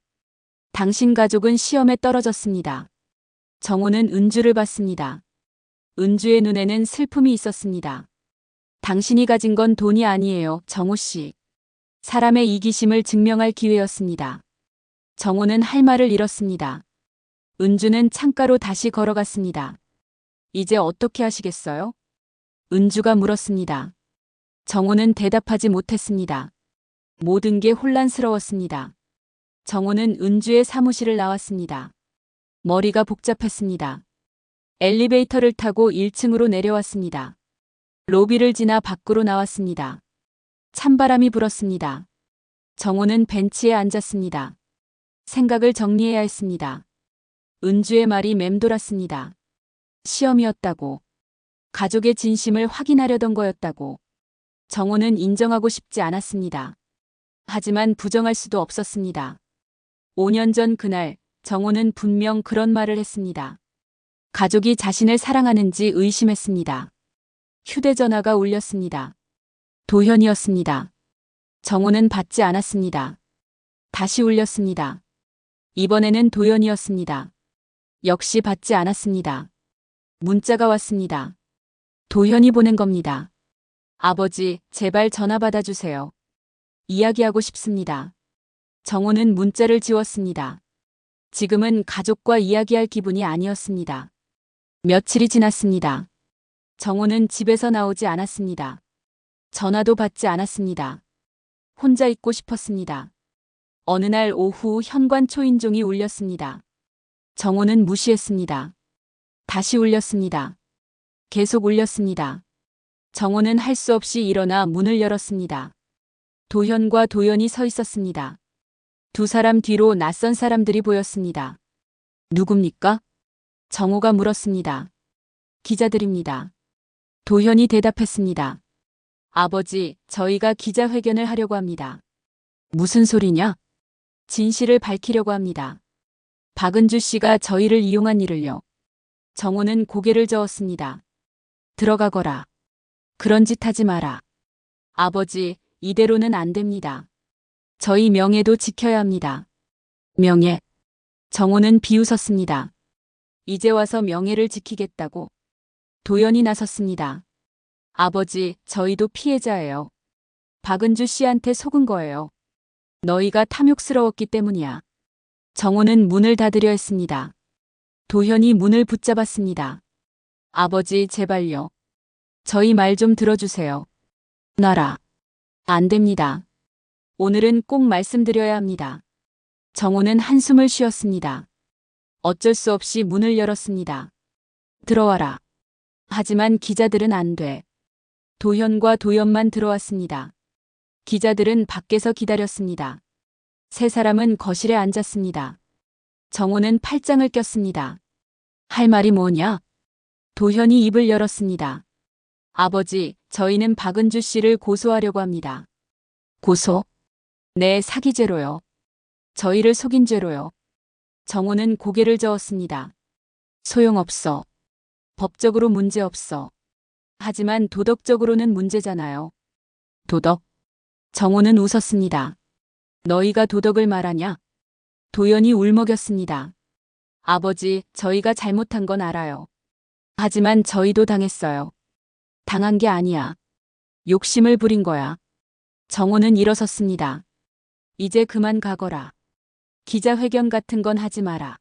당신 가족은 시험에 떨어졌습니다. 정호는 은주를 봤습니다. 은주의 눈에는 슬픔이 있었습니다. 당신이 가진 건 돈이 아니에요, 정호 씨. 사람의 이기심을 증명할 기회였습니다. 정호는 할 말을 잃었습니다. 은주는 창가로 다시 걸어갔습니다. 이제 어떻게 하시겠어요? 은주가 물었습니다. 정호는 대답하지 못했습니다. 모든 게 혼란스러웠습니다. 정호는 은주의 사무실을 나왔습니다. 머리가 복잡했습니다. 엘리베이터를 타고 1층으로 내려왔습니다. 로비를 지나 밖으로 나왔습니다. 찬바람이 불었습니다. 정호는 벤치에 앉았습니다. 생각을 정리해야 했습니다. 은주의 말이 맴돌았습니다. 시험이었다고. 가족의 진심을 확인하려던 거였다고. 정호는 인정하고 싶지 않았습니다. 하지만 부정할 수도 없었습니다. 5년 전 그날 정호는 분명 그런 말을 했습니다. 가족이 자신을 사랑하는지 의심했습니다. 휴대전화가 울렸습니다. 도현이었습니다. 정호는 받지 않았습니다. 다시 울렸습니다. 이번에는 도현이었습니다. 역시 받지 않았습니다. 문자가 왔습니다. 도현이 보낸 겁니다. 아버지, 제발 전화 받아주세요. 이야기하고 싶습니다. 정호는 문자를 지웠습니다. 지금은 가족과 이야기할 기분이 아니었습니다. 며칠이 지났습니다. 정호는 집에서 나오지 않았습니다. 전화도 받지 않았습니다. 혼자 있고 싶었습니다. 어느 날 오후 현관 초인종이 울렸습니다. 정호는 무시했습니다. 다시 울렸습니다. 계속 울렸습니다. 정호는 할 수 없이 일어나 문을 열었습니다. 도현과 도연이 서 있었습니다. 두 사람 뒤로 낯선 사람들이 보였습니다. 누굽니까? 정호가 물었습니다. 기자들입니다. 도현이 대답했습니다. 아버지, 저희가 기자회견을 하려고 합니다. 무슨 소리냐? 진실을 밝히려고 합니다. 박은주 씨가 저희를 이용한 일을요. 정호는 고개를 저었습니다. 들어가거라. 그런 짓 하지 마라. 아버지, 이대로는 안 됩니다. 저희 명예도 지켜야 합니다. 명예. 정호는 비웃었습니다. 이제 와서 명예를 지키겠다고. 도연이 나섰습니다. 아버지, 저희도 피해자예요. 박은주 씨한테 속은 거예요. 너희가 탐욕스러웠기 때문이야. 정호는 문을 닫으려 했습니다. 도현이 문을 붙잡았습니다. 아버지, 제발요. 저희 말 좀 들어주세요. 나라. 안 됩니다. 오늘은 꼭 말씀드려야 합니다. 정호는 한숨을 쉬었습니다. 어쩔 수 없이 문을 열었습니다. 들어와라. 하지만 기자들은 안 돼. 도현과 도연만 들어왔습니다. 기자들은 밖에서 기다렸습니다. 세 사람은 거실에 앉았습니다. 정호는 팔짱을 꼈습니다. 할 말이 뭐냐? 도현이 입을 열었습니다. 아버지, 저희는 박은주 씨를 고소하려고 합니다. 고소? 네, 사기죄로요. 저희를 속인 죄로요. 정호는 고개를 저었습니다. 소용없어. 법적으로 문제없어. 하지만 도덕적으로는 문제잖아요. 도덕? 정호는 웃었습니다. 너희가 도덕을 말하냐? 도연이 울먹였습니다. 아버지, 저희가 잘못한 건 알아요. 하지만 저희도 당했어요. 당한 게 아니야. 욕심을 부린 거야. 정호는 일어섰습니다. 이제 그만 가거라. 기자회견 같은 건 하지 마라.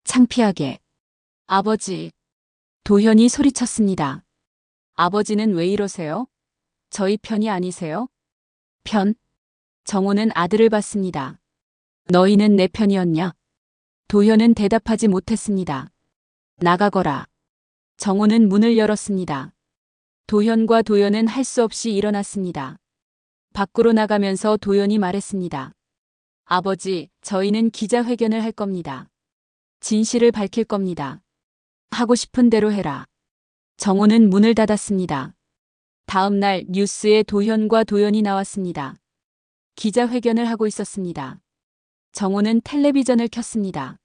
창피하게. 아버지. 도현이 소리쳤습니다. 아버지는 왜 이러세요? 저희 편이 아니세요? 편? 정호는 아들을 봤습니다. 너희는 내 편이었냐? 도현은 대답하지 못했습니다. 나가거라. 정호는 문을 열었습니다. 도현과 도연은 할 수 없이 일어났습니다. 밖으로 나가면서 도연이 말했습니다. 아버지, 저희는 기자회견을 할 겁니다. 진실을 밝힐 겁니다. 하고 싶은 대로 해라. 정호는 문을 닫았습니다. 다음 날 뉴스에 도현과 도연이 나왔습니다. 기자회견을 하고 있었습니다. 정호는 텔레비전을 켰습니다.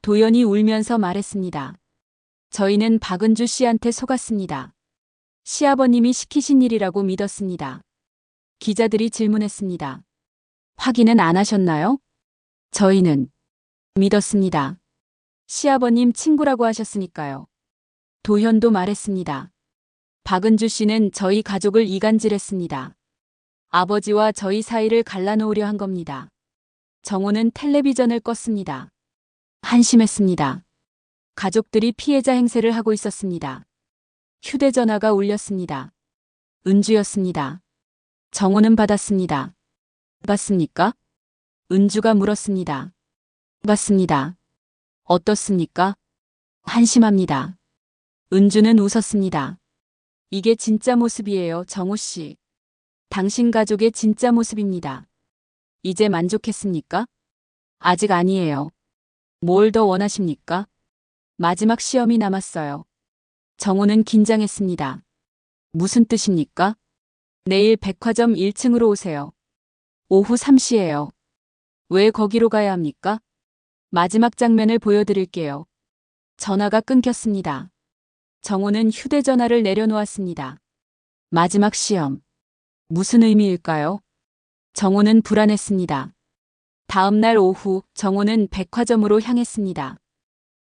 도연이 울면서 말했습니다. 저희는 박은주 씨한테 속았습니다. 시아버님이 시키신 일이라고 믿었습니다. 기자들이 질문했습니다. 확인은 안 하셨나요? 저희는 믿었습니다. 시아버님 친구라고 하셨으니까요. 도현도 말했습니다. 박은주 씨는 저희 가족을 이간질했습니다. 아버지와 저희 사이를 갈라놓으려 한 겁니다. 정호는 텔레비전을 껐습니다. 한심했습니다. 가족들이 피해자 행세를 하고 있었습니다. 휴대전화가 울렸습니다. 은주였습니다. 정호는 받았습니다. 받습니까? 은주가 물었습니다. 받습니다. 어떻습니까? 한심합니다. 은주는 웃었습니다. 이게 진짜 모습이에요, 정호 씨. 당신 가족의 진짜 모습입니다. 이제 만족했습니까? 아직 아니에요. 뭘 더 원하십니까? 마지막 시험이 남았어요. 정호는 긴장했습니다. 무슨 뜻입니까? 내일 백화점 1층으로 오세요. 오후 3시예요. 왜 거기로 가야 합니까? 마지막 장면을 보여드릴게요. 전화가 끊겼습니다. 정호는 휴대전화를 내려놓았습니다. 마지막 시험. 무슨 의미일까요? 정호는 불안했습니다. 다음 날 오후 정호는 백화점으로 향했습니다.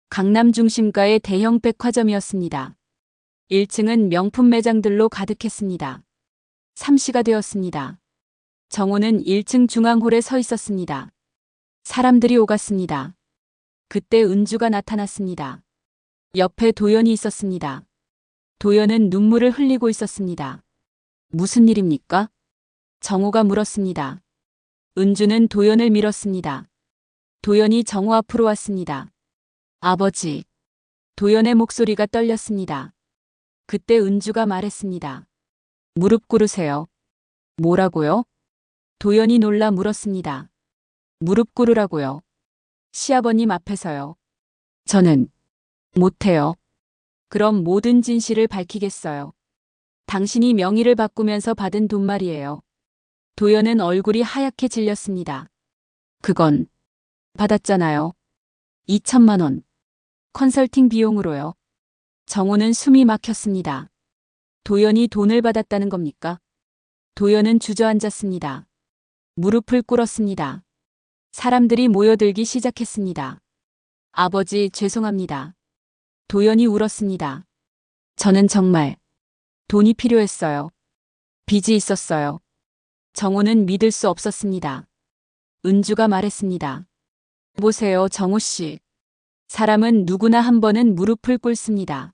강남 중심가의 대형 백화점이었습니다. 1층은 명품 매장들로 가득했습니다. 3시가 되었습니다. 정호는 1층 중앙홀에 서 있었습니다. 사람들이 오갔습니다. 그때 은주가 나타났습니다. 옆에 도연이 있었습니다. 도연은 눈물을 흘리고 있었습니다. 무슨 일입니까? 정호가 물었습니다. 은주는 도연을 밀었습니다. 도연이 정호 앞으로 왔습니다. 아버지. 도연의 목소리가 떨렸습니다. 그때 은주가 말했습니다. 무릎 꿇으세요. 뭐라고요? 도연이 놀라 물었습니다. 무릎 꿇으라고요. 시아버님 앞에서요. 저는 못해요. 그럼 모든 진실을 밝히겠어요. 당신이 명의를 바꾸면서 받은 돈 말이에요. 도연은 얼굴이 하얗게 질렸습니다. 그건 받았잖아요. 2천만 원. 컨설팅 비용으로요. 정호는 숨이 막혔습니다. 도연이 돈을 받았다는 겁니까? 도연은 주저앉았습니다. 무릎을 꿇었습니다. 사람들이 모여들기 시작했습니다. 아버지, 죄송합니다. 도연이 울었습니다. 저는 정말 돈이 필요했어요. 빚이 있었어요. 정호는 믿을 수 없었습니다. 은주가 말했습니다. 보세요, 정호 씨. 사람은 누구나 한 번은 무릎을 꿇습니다.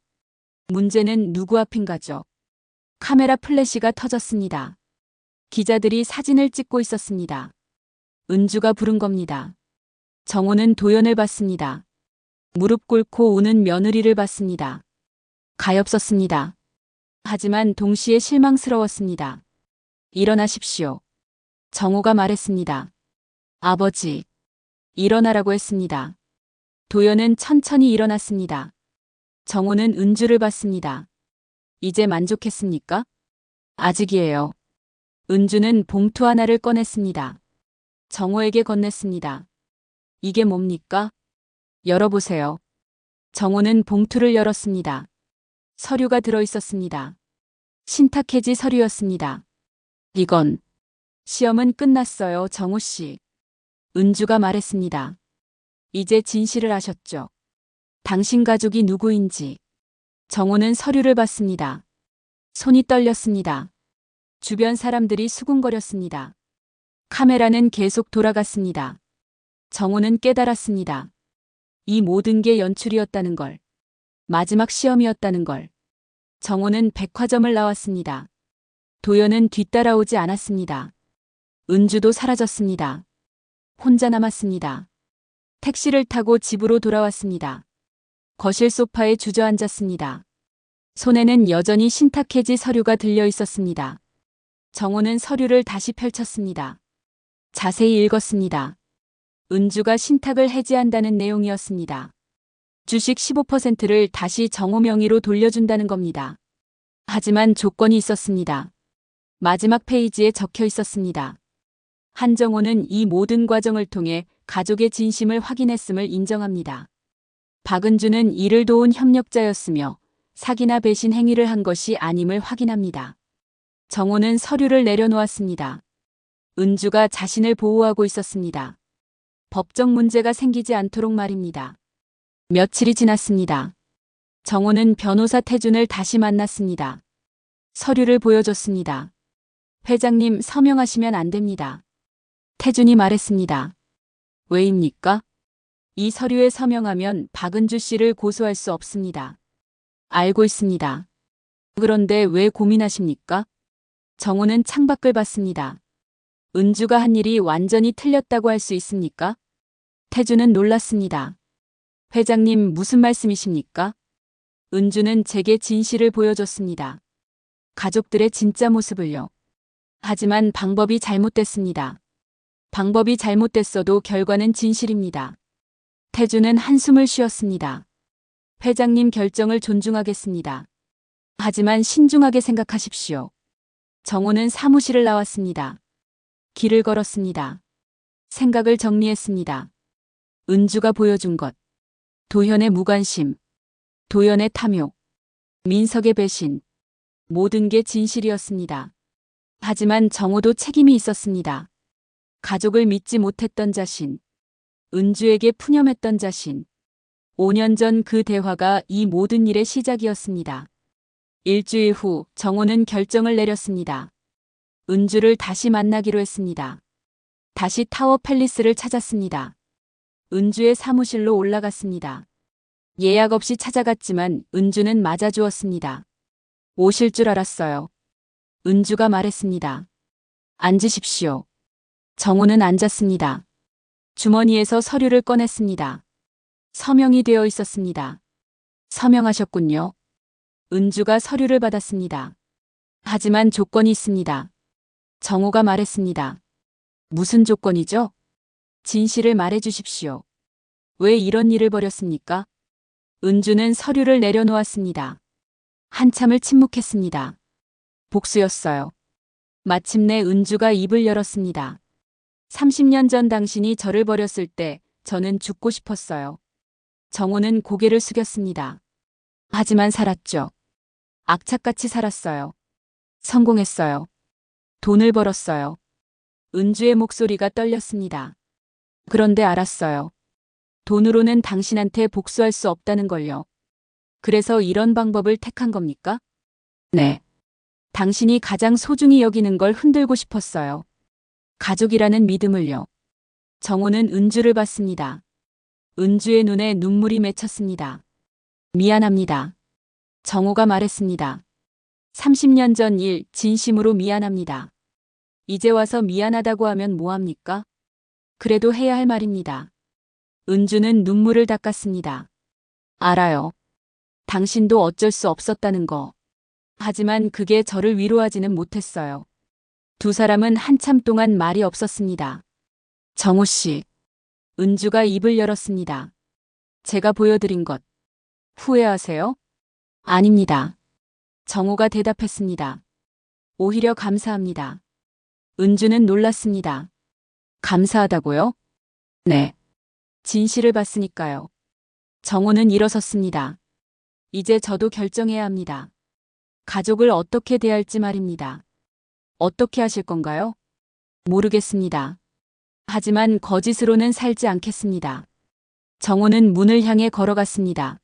문제는 누구 앞인가죠. 카메라 플래시가 터졌습니다. 기자들이 사진을 찍고 있었습니다. 은주가 부른 겁니다. 정호는 도연을 봤습니다. 무릎 꿇고 우는 며느리를 봤습니다. 가엾었습니다. 하지만 동시에 실망스러웠습니다. 일어나십시오. 정호가 말했습니다. 아버지. 일어나라고 했습니다. 도연은 천천히 일어났습니다. 정호는 은주를 봤습니다. 이제 만족했습니까? 아직이에요. 은주는 봉투 하나를 꺼냈습니다. 정호에게 건넸습니다. 이게 뭡니까? 열어보세요. 정호는 봉투를 열었습니다. 서류가 들어있었습니다. 신탁해지 서류였습니다. 이건 시험은 끝났어요, 정호 씨. 은주가 말했습니다. 이제 진실을 아셨죠? 당신 가족이 누구인지. 정호는 서류를 봤습니다. 손이 떨렸습니다. 주변 사람들이 수군거렸습니다. 카메라는 계속 돌아갔습니다. 정호는 깨달았습니다. 이 모든 게 연출이었다는 걸. 마지막 시험이었다는 걸. 정호는 백화점을 나왔습니다. 도연은 뒤따라오지 않았습니다. 은주도 사라졌습니다. 혼자 남았습니다. 택시를 타고 집으로 돌아왔습니다. 거실 소파에 주저앉았습니다. 손에는 여전히 신탁해지 서류가 들려 있었습니다. 정호는 서류를 다시 펼쳤습니다. 자세히 읽었습니다. 은주가 신탁을 해지한다는 내용이었습니다. 주식 15%를 다시 정호 명의로 돌려준다는 겁니다. 하지만 조건이 있었습니다. 마지막 페이지에 적혀 있었습니다. 한정호는 이 모든 과정을 통해 가족의 진심을 확인했음을 인정합니다. 박은주는 이를 도운 협력자였으며 사기나 배신 행위를 한 것이 아님을 확인합니다. 정호는 서류를 내려놓았습니다. 은주가 자신을 보호하고 있었습니다. 법적 문제가 생기지 않도록 말입니다. 며칠이 지났습니다. 정호는 변호사 태준을 다시 만났습니다. 서류를 보여줬습니다. 회장님, 서명하시면 안 됩니다. 태준이 말했습니다. 왜입니까? 이 서류에 서명하면 박은주 씨를 고소할 수 없습니다. 알고 있습니다. 그런데 왜 고민하십니까? 정호는 창밖을 봤습니다. 은주가 한 일이 완전히 틀렸다고 할 수 있습니까? 태준은 놀랐습니다. 회장님, 무슨 말씀이십니까? 은주는 제게 진실을 보여줬습니다. 가족들의 진짜 모습을요. 하지만 방법이 잘못됐습니다. 방법이 잘못됐어도 결과는 진실입니다. 태준은 한숨을 쉬었습니다. 회장님 결정을 존중하겠습니다. 하지만 신중하게 생각하십시오. 정호는 사무실을 나왔습니다. 길을 걸었습니다. 생각을 정리했습니다. 은주가 보여준 것. 도현의 무관심, 도연의 탐욕, 민석의 배신. 모든 게 진실이었습니다. 하지만 정호도 책임이 있었습니다. 가족을 믿지 못했던 자신, 은주에게 푸념했던 자신. 5년 전 그 대화가 이 모든 일의 시작이었습니다. 일주일 후 정호는 결정을 내렸습니다. 은주를 다시 만나기로 했습니다. 다시 타워 팰리스를 찾았습니다. 은주의 사무실로 올라갔습니다. 예약 없이 찾아갔지만 은주는 맞아주었습니다. 오실 줄 알았어요. 은주가 말했습니다. 앉으십시오. 정호는 앉았습니다. 주머니에서 서류를 꺼냈습니다. 서명이 되어 있었습니다. 서명하셨군요. 은주가 서류를 받았습니다. 하지만 조건이 있습니다. 정호가 말했습니다. 무슨 조건이죠? 진실을 말해 주십시오. 왜 이런 일을 벌였습니까? 은주는 서류를 내려놓았습니다. 한참을 침묵했습니다. 복수였어요. 마침내 은주가 입을 열었습니다. 30년 전 당신이 저를 버렸을 때 저는 죽고 싶었어요. 정호는 고개를 숙였습니다. 하지만 살았죠. 악착같이 살았어요. 성공했어요. 돈을 벌었어요. 은주의 목소리가 떨렸습니다. 그런데 알았어요. 돈으로는 당신한테 복수할 수 없다는 걸요. 그래서 이런 방법을 택한 겁니까? 네. 당신이 가장 소중히 여기는 걸 흔들고 싶었어요. 가족이라는 믿음을요. 정호는 은주를 봤습니다. 은주의 눈에 눈물이 맺혔습니다. 미안합니다. 정호가 말했습니다. 30년 전 일 진심으로 미안합니다. 이제 와서 미안하다고 하면 뭐합니까? 그래도 해야 할 말입니다. 은주는 눈물을 닦았습니다. 알아요. 당신도 어쩔 수 없었다는 거. 하지만 그게 저를 위로하지는 못했어요. 두 사람은 한참 동안 말이 없었습니다. 정호 씨. 은주가 입을 열었습니다. 제가 보여드린 것. 후회하세요? 아닙니다. 정호가 대답했습니다. 오히려 감사합니다. 은주는 놀랐습니다. 감사하다고요? 네. 진실을 봤으니까요. 정호는 일어섰습니다. 이제 저도 결정해야 합니다. 가족을 어떻게 대할지 말입니다. 어떻게 하실 건가요? 모르겠습니다. 하지만 거짓으로는 살지 않겠습니다. 정호는 문을 향해 걸어갔습니다.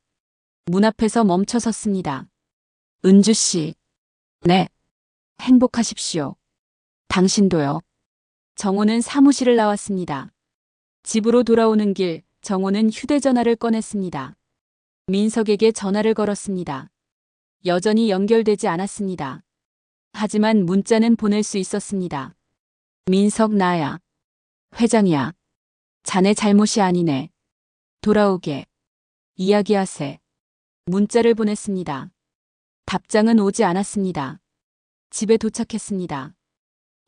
문 앞에서 멈춰 섰습니다. 은주 씨. 네. 행복하십시오. 당신도요. 정호는 사무실을 나왔습니다. 집으로 돌아오는 길, 정호는 휴대전화를 꺼냈습니다. 민석에게 전화를 걸었습니다. 여전히 연결되지 않았습니다. 하지만 문자는 보낼 수 있었습니다. 민석, 나야. 회장이야. 자네 잘못이 아니네. 돌아오게. 이야기하세. 문자를 보냈습니다. 답장은 오지 않았습니다. 집에 도착했습니다.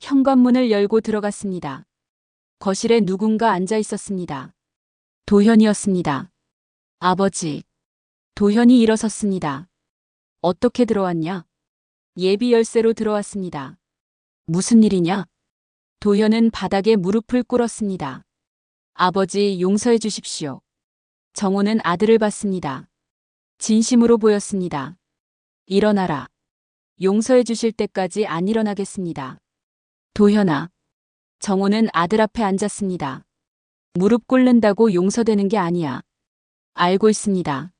현관문을 열고 들어갔습니다. 거실에 누군가 앉아 있었습니다. 도현이었습니다. 아버지. 도현이 일어섰습니다. 어떻게 들어왔냐? 예비 열쇠로 들어왔습니다. 무슨 일이냐? 도현은 바닥에 무릎을 꿇었습니다. 아버지, 용서해 주십시오. 정호는 아들을 봤습니다. 진심으로 보였습니다. 일어나라. 용서해 주실 때까지 안 일어나겠습니다. 도현아. 정호는 아들 앞에 앉았습니다. 무릎 꿇는다고 용서되는 게 아니야. 알고 있습니다.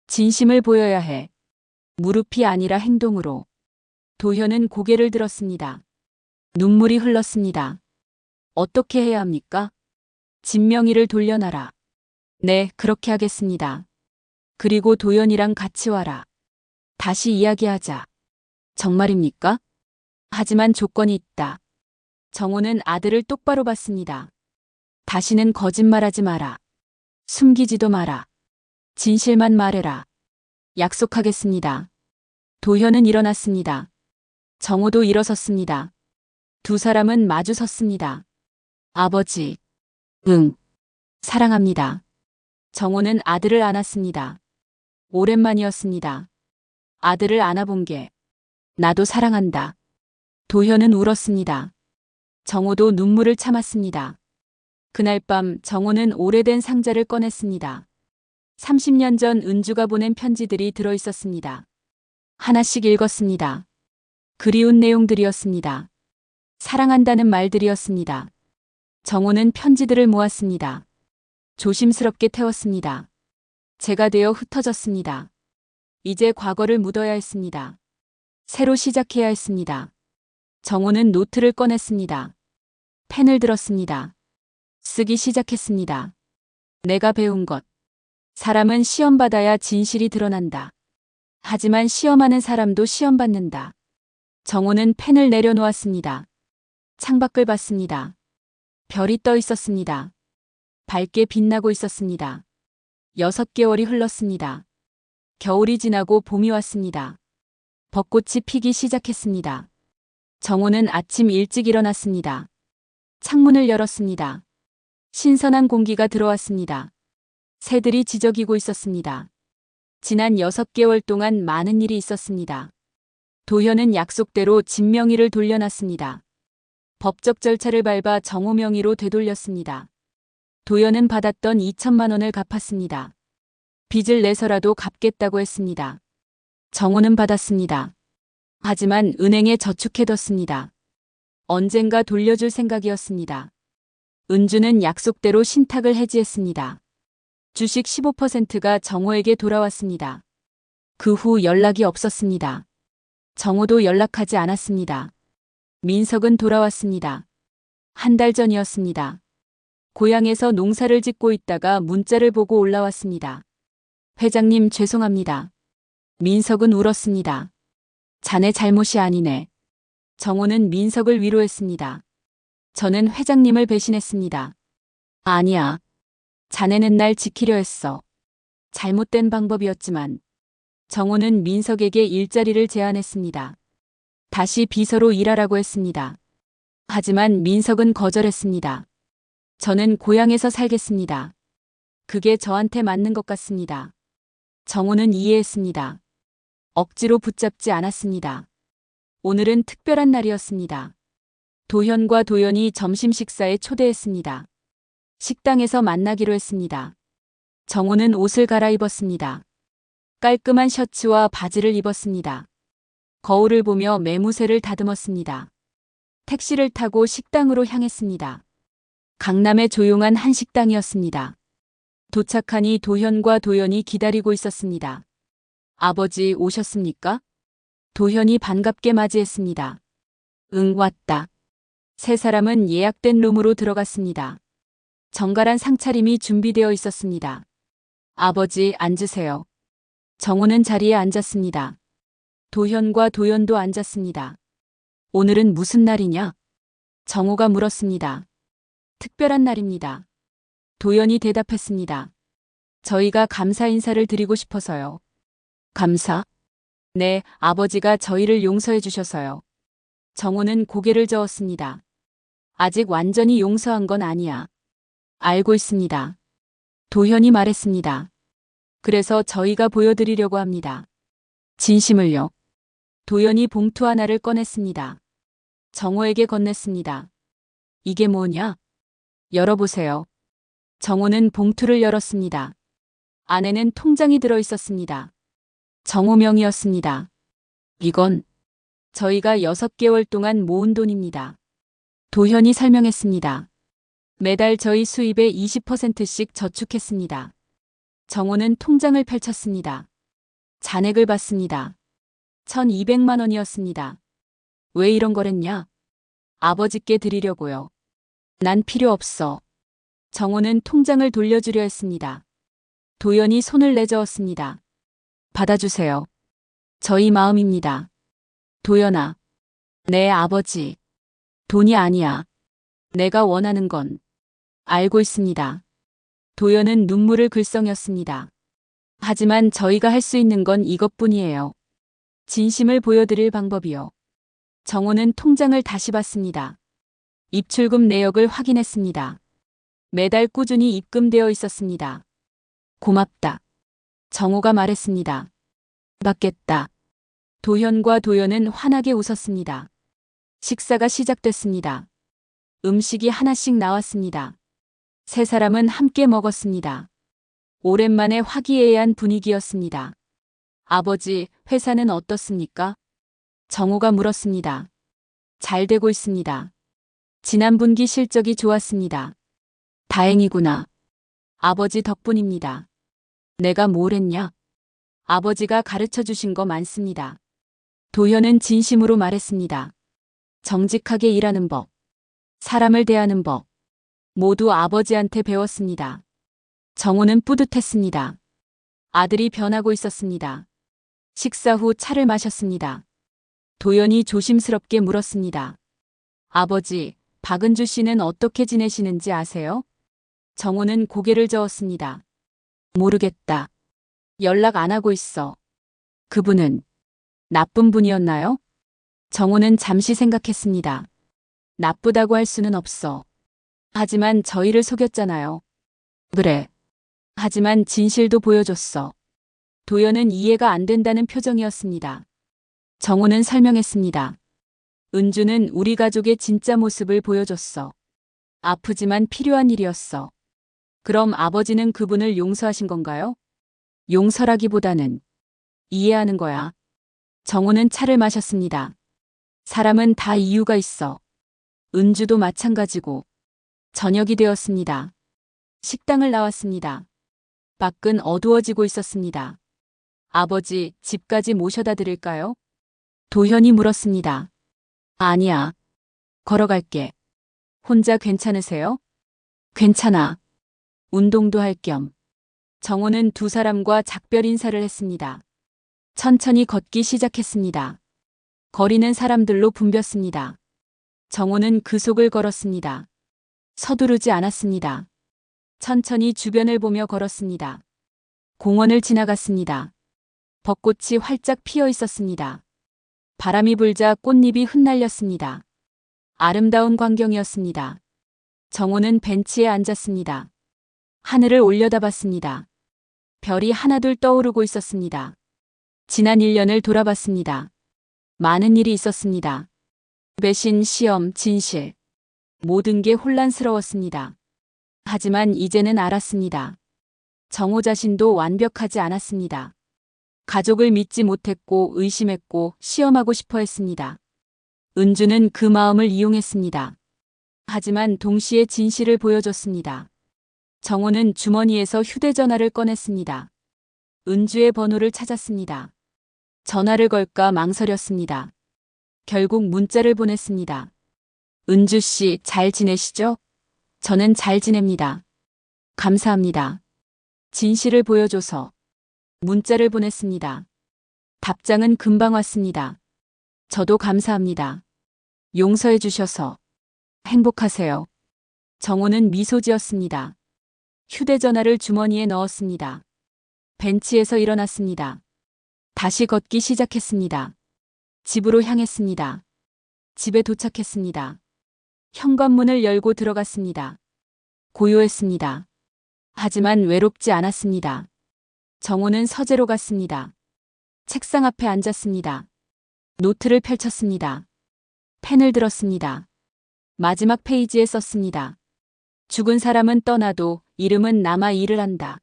진심을 보여야 해. 무릎이 아니라 행동으로. 도현은 고개를 들었습니다. 눈물이 흘렀습니다. 어떻게 해야 합니까? 진명이를 돌려놔라. 네, 그렇게 하겠습니다. 그리고 도현이랑 같이 와라. 다시 이야기하자. 정말입니까? 하지만 조건이 있다. 정호는 아들을 똑바로 봤습니다. 다시는 거짓말하지 마라. 숨기지도 마라. 진실만 말해라. 약속하겠습니다. 도현은 일어났습니다. 정호도 일어섰습니다. 두 사람은 마주 섰습니다. 아버지. 응. 사랑합니다. 정호는 아들을 안았습니다. 오랜만이었습니다. 아들을 안아본 게. 나도 사랑한다. 도현은 울었습니다. 정호도 눈물을 참았습니다. 그날 밤 정호는 오래된 상자를 꺼냈습니다. 30년 전 은주가 보낸 편지들이 들어 있었습니다. 하나씩 읽었습니다. 그리운 내용들이었습니다. 사랑한다는 말들이었습니다. 정호는 편지들을 모았습니다. 조심스럽게 태웠습니다. 제가 되어 흩어졌습니다. 이제 과거를 묻어야 했습니다. 새로 시작해야 했습니다. 정호는 노트를 꺼냈습니다. 펜을 들었습니다. 쓰기 시작했습니다. 내가 배운 것. 사람은 시험받아야 진실이 드러난다. 하지만 시험하는 사람도 시험받는다. 정호는 펜을 내려놓았습니다. 창밖을 봤습니다. 별이 떠 있었습니다. 밝게 빛나고 있었습니다. 6개월이 흘렀습니다. 겨울이 지나고 봄이 왔습니다. 벚꽃이 피기 시작했습니다. 정호는 아침 일찍 일어났습니다. 창문을 열었습니다. 신선한 공기가 들어왔습니다. 새들이 지저귀고 있었습니다. 지난 6개월 동안 많은 일이 있었습니다. 도현은 약속대로 진명이를 돌려놨습니다. 법적 절차를 밟아 정호 명의로 되돌렸습니다. 도현은 받았던 2천만 원을 갚았습니다. 빚을 내서라도 갚겠다고 했습니다. 정호는 받았습니다. 하지만 은행에 저축해뒀습니다. 언젠가 돌려줄 생각이었습니다. 은주는 약속대로 신탁을 해지했습니다. 주식 15%가 정호에게 돌아왔습니다. 그 후 연락이 없었습니다. 정호도 연락하지 않았습니다. 민석은 돌아왔습니다. 한 달 전이었습니다. 고향에서 농사를 짓고 있다가 문자를 보고 올라왔습니다. 회장님 죄송합니다. 민석은 울었습니다. 자네 잘못이 아니네. 정호는 민석을 위로했습니다. 저는 회장님을 배신했습니다. 아니야. 자네는 날 지키려 했어. 잘못된 방법이었지만. 정호는 민석에게 일자리를 제안했습니다. 다시 비서로 일하라고 했습니다. 하지만 민석은 거절했습니다. 저는 고향에서 살겠습니다. 그게 저한테 맞는 것 같습니다. 정호는 이해했습니다. 억지로 붙잡지 않았습니다. 오늘은 특별한 날이었습니다. 도현과 도연이 점심 식사에 초대했습니다. 식당에서 만나기로 했습니다. 정호는 옷을 갈아입었습니다. 깔끔한 셔츠와 바지를 입었습니다. 거울을 보며 매무새를 다듬었습니다. 택시를 타고 식당으로 향했습니다. 강남의 조용한 한식당이었습니다. 도착하니 도현과 도연이 기다리고 있었습니다. 아버지 오셨습니까? 도현이 반갑게 맞이했습니다. 응, 왔다. 세 사람은 예약된 룸으로 들어갔습니다. 정갈한 상차림이 준비되어 있었습니다. 아버지 앉으세요. 정호는 자리에 앉았습니다. 도현과 도연도 앉았습니다. 오늘은 무슨 날이냐? 정호가 물었습니다. 특별한 날입니다. 도연이 대답했습니다. 저희가 감사 인사를 드리고 싶어서요. 감사? 네, 아버지가 저희를 용서해 주셔서요. 정호는 고개를 저었습니다. 아직 완전히 용서한 건 아니야. 알고 있습니다. 도현이 말했습니다. 그래서 저희가 보여드리려고 합니다. 진심을요. 도현이 봉투 하나를 꺼냈습니다. 정호에게 건넸습니다. 이게 뭐냐? 열어보세요. 정호는 봉투를 열었습니다. 안에는 통장이 들어 있었습니다. 정호 명의였습니다. 이건 저희가 6개월 동안 모은 돈입니다. 도현이 설명했습니다. 매달 저희 수입의 20%씩 저축했습니다. 정호는 통장을 펼쳤습니다. 잔액을 봤습니다. 1200만 원이었습니다. 왜 이런 거랬냐? 아버지께 드리려고요. 난 필요 없어. 정호는 통장을 돌려주려 했습니다. 도연이 손을 내저었습니다. 받아주세요. 저희 마음입니다. 도연아. 내 아버지. 돈이 아니야. 내가 원하는 건 알고 있습니다. 도연은 눈물을 글썽였습니다. 하지만 저희가 할 수 있는 건 이것뿐이에요. 진심을 보여드릴 방법이요. 정호는 통장을 다시 봤습니다. 입출금 내역을 확인했습니다. 매달 꾸준히 입금되어 있었습니다. 고맙다. 정호가 말했습니다. 받겠다. 도현과 도연은 환하게 웃었습니다. 식사가 시작됐습니다. 음식이 하나씩 나왔습니다. 세 사람은 함께 먹었습니다. 오랜만에 화기애애한 분위기였습니다. 아버지, 회사는 어떻습니까? 정호가 물었습니다. 잘 되고 있습니다. 지난 분기 실적이 좋았습니다. 다행이구나. 아버지 덕분입니다. 내가 뭘 했냐? 아버지가 가르쳐 주신 거 많습니다. 도현은 진심으로 말했습니다. 정직하게 일하는 법, 사람을 대하는 법, 모두 아버지한테 배웠습니다. 정호는 뿌듯했습니다. 아들이 변하고 있었습니다. 식사 후 차를 마셨습니다. 도연이 조심스럽게 물었습니다. 아버지, 박은주 씨는 어떻게 지내시는지 아세요? 정호는 고개를 저었습니다. 모르겠다. 연락 안 하고 있어. 그분은 나쁜 분이었나요? 정호는 잠시 생각했습니다. 나쁘다고 할 수는 없어. 하지만 저희를 속였잖아요. 그래. 하지만 진실도 보여줬어. 도연은 이해가 안 된다는 표정이었습니다. 정호는 설명했습니다. 은주는 우리 가족의 진짜 모습을 보여줬어. 아프지만 필요한 일이었어. 그럼 아버지는 그분을 용서하신 건가요? 용서라기보다는 이해하는 거야. 정호는 차를 마셨습니다. 사람은 다 이유가 있어. 은주도 마찬가지고. 저녁이 되었습니다. 식당을 나왔습니다. 밖은 어두워지고 있었습니다. 아버지, 집까지 모셔다 드릴까요? 도현이 물었습니다. 아니야. 걸어갈게. 혼자 괜찮으세요? 괜찮아. 운동도 할 겸. 정호는 두 사람과 작별 인사를 했습니다. 천천히 걷기 시작했습니다. 거리는 사람들로 붐볐습니다. 정호는 그 속을 걸었습니다. 서두르지 않았습니다. 천천히 주변을 보며 걸었습니다. 공원을 지나갔습니다. 벚꽃이 활짝 피어 있었습니다. 바람이 불자 꽃잎이 흩날렸습니다. 아름다운 광경이었습니다. 정호는 벤치에 앉았습니다. 하늘을 올려다봤습니다. 별이 하나둘 떠오르고 있었습니다. 지난 1년을 돌아봤습니다. 많은 일이 있었습니다. 배신, 시험, 진실. 모든 게 혼란스러웠습니다. 하지만 이제는 알았습니다. 정호 자신도 완벽하지 않았습니다. 가족을 믿지 못했고 의심했고 시험하고 싶어 했습니다. 은주는 그 마음을 이용했습니다. 하지만 동시에 진실을 보여줬습니다. 정호는 주머니에서 휴대전화를 꺼냈습니다. 은주의 번호를 찾았습니다. 전화를 걸까 망설였습니다. 결국 문자를 보냈습니다. 은주 씨, 잘 지내시죠? 저는 잘 지냅니다. 감사합니다. 진실을 보여줘서. 문자를 보냈습니다. 답장은 금방 왔습니다. 저도 감사합니다. 용서해 주셔서. 행복하세요. 정호는 미소 지었습니다. 휴대전화를 주머니에 넣었습니다. 벤치에서 일어났습니다. 다시 걷기 시작했습니다. 집으로 향했습니다. 집에 도착했습니다. 현관문을 열고 들어갔습니다. 고요했습니다. 하지만 외롭지 않았습니다. 정호는 서재로 갔습니다. 책상 앞에 앉았습니다. 노트를 펼쳤습니다. 펜을 들었습니다. 마지막 페이지에 썼습니다. 죽은 사람은 떠나도 이름은 남아 일을 한다.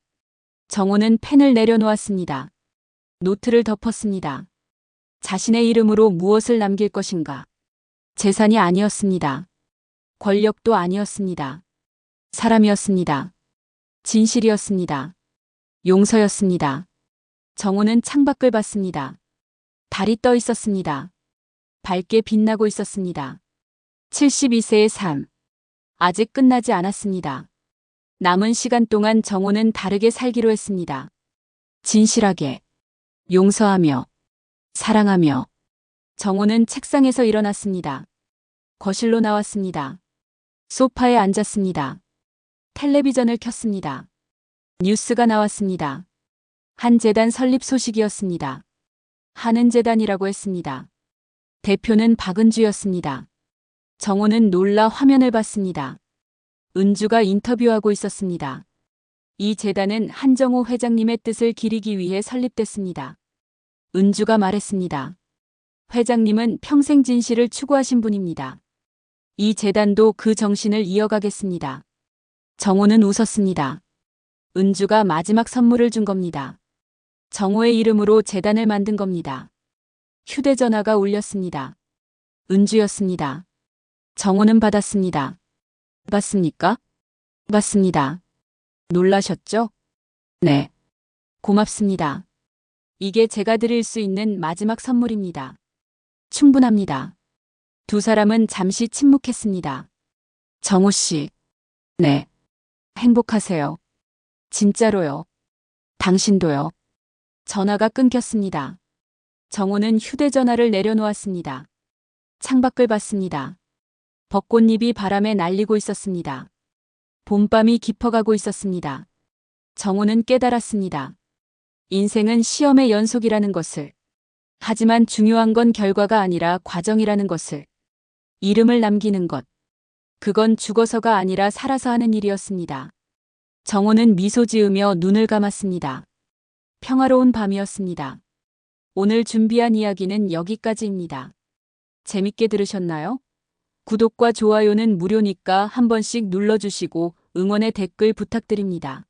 정호는 펜을 내려놓았습니다. 노트를 덮었습니다. 자신의 이름으로 무엇을 남길 것인가? 재산이 아니었습니다. 권력도 아니었습니다. 사람이었습니다. 진실이었습니다. 용서였습니다. 정호는 창밖을 봤습니다. 달이 떠 있었습니다. 밝게 빛나고 있었습니다. 72세의 삶. 아직 끝나지 않았습니다. 남은 시간 동안 정호는 다르게 살기로 했습니다. 진실하게, 용서하며, 사랑하며. 정호는 책상에서 일어났습니다. 거실로 나왔습니다. 소파에 앉았습니다. 텔레비전을 켰습니다. 뉴스가 나왔습니다. 한 재단 설립 소식이었습니다. 하는 재단이라고 했습니다. 대표는 박은주였습니다. 정호는 놀라 화면을 봤습니다. 은주가 인터뷰하고 있었습니다. 이 재단은 한정호 회장님의 뜻을 기리기 위해 설립됐습니다. 은주가 말했습니다. 회장님은 평생 진실을 추구하신 분입니다. 이 재단도 그 정신을 이어가겠습니다. 정호는 웃었습니다. 은주가 마지막 선물을 준 겁니다. 정호의 이름으로 재단을 만든 겁니다. 휴대전화가 울렸습니다. 은주였습니다. 정호는 받았습니다. 받습니까? 받습니다. 놀라셨죠? 네. 고맙습니다. 이게 제가 드릴 수 있는 마지막 선물입니다. 충분합니다. 두 사람은 잠시 침묵했습니다. 정호 씨. 네. 행복하세요. 진짜로요. 당신도요. 전화가 끊겼습니다. 정호는 휴대전화를 내려놓았습니다. 창밖을 봤습니다. 벚꽃잎이 바람에 날리고 있었습니다. 봄밤이 깊어가고 있었습니다. 정호는 깨달았습니다. 인생은 시험의 연속이라는 것을. 하지만 중요한 건 결과가 아니라 과정이라는 것을. 이름을 남기는 것. 그건 죽어서가 아니라 살아서 하는 일이었습니다. 정호는 미소 지으며 눈을 감았습니다. 평화로운 밤이었습니다. 오늘 준비한 이야기는 여기까지입니다. 재밌게 들으셨나요? 구독과 좋아요는 무료니까 한 번씩 눌러주시고 응원의 댓글 부탁드립니다.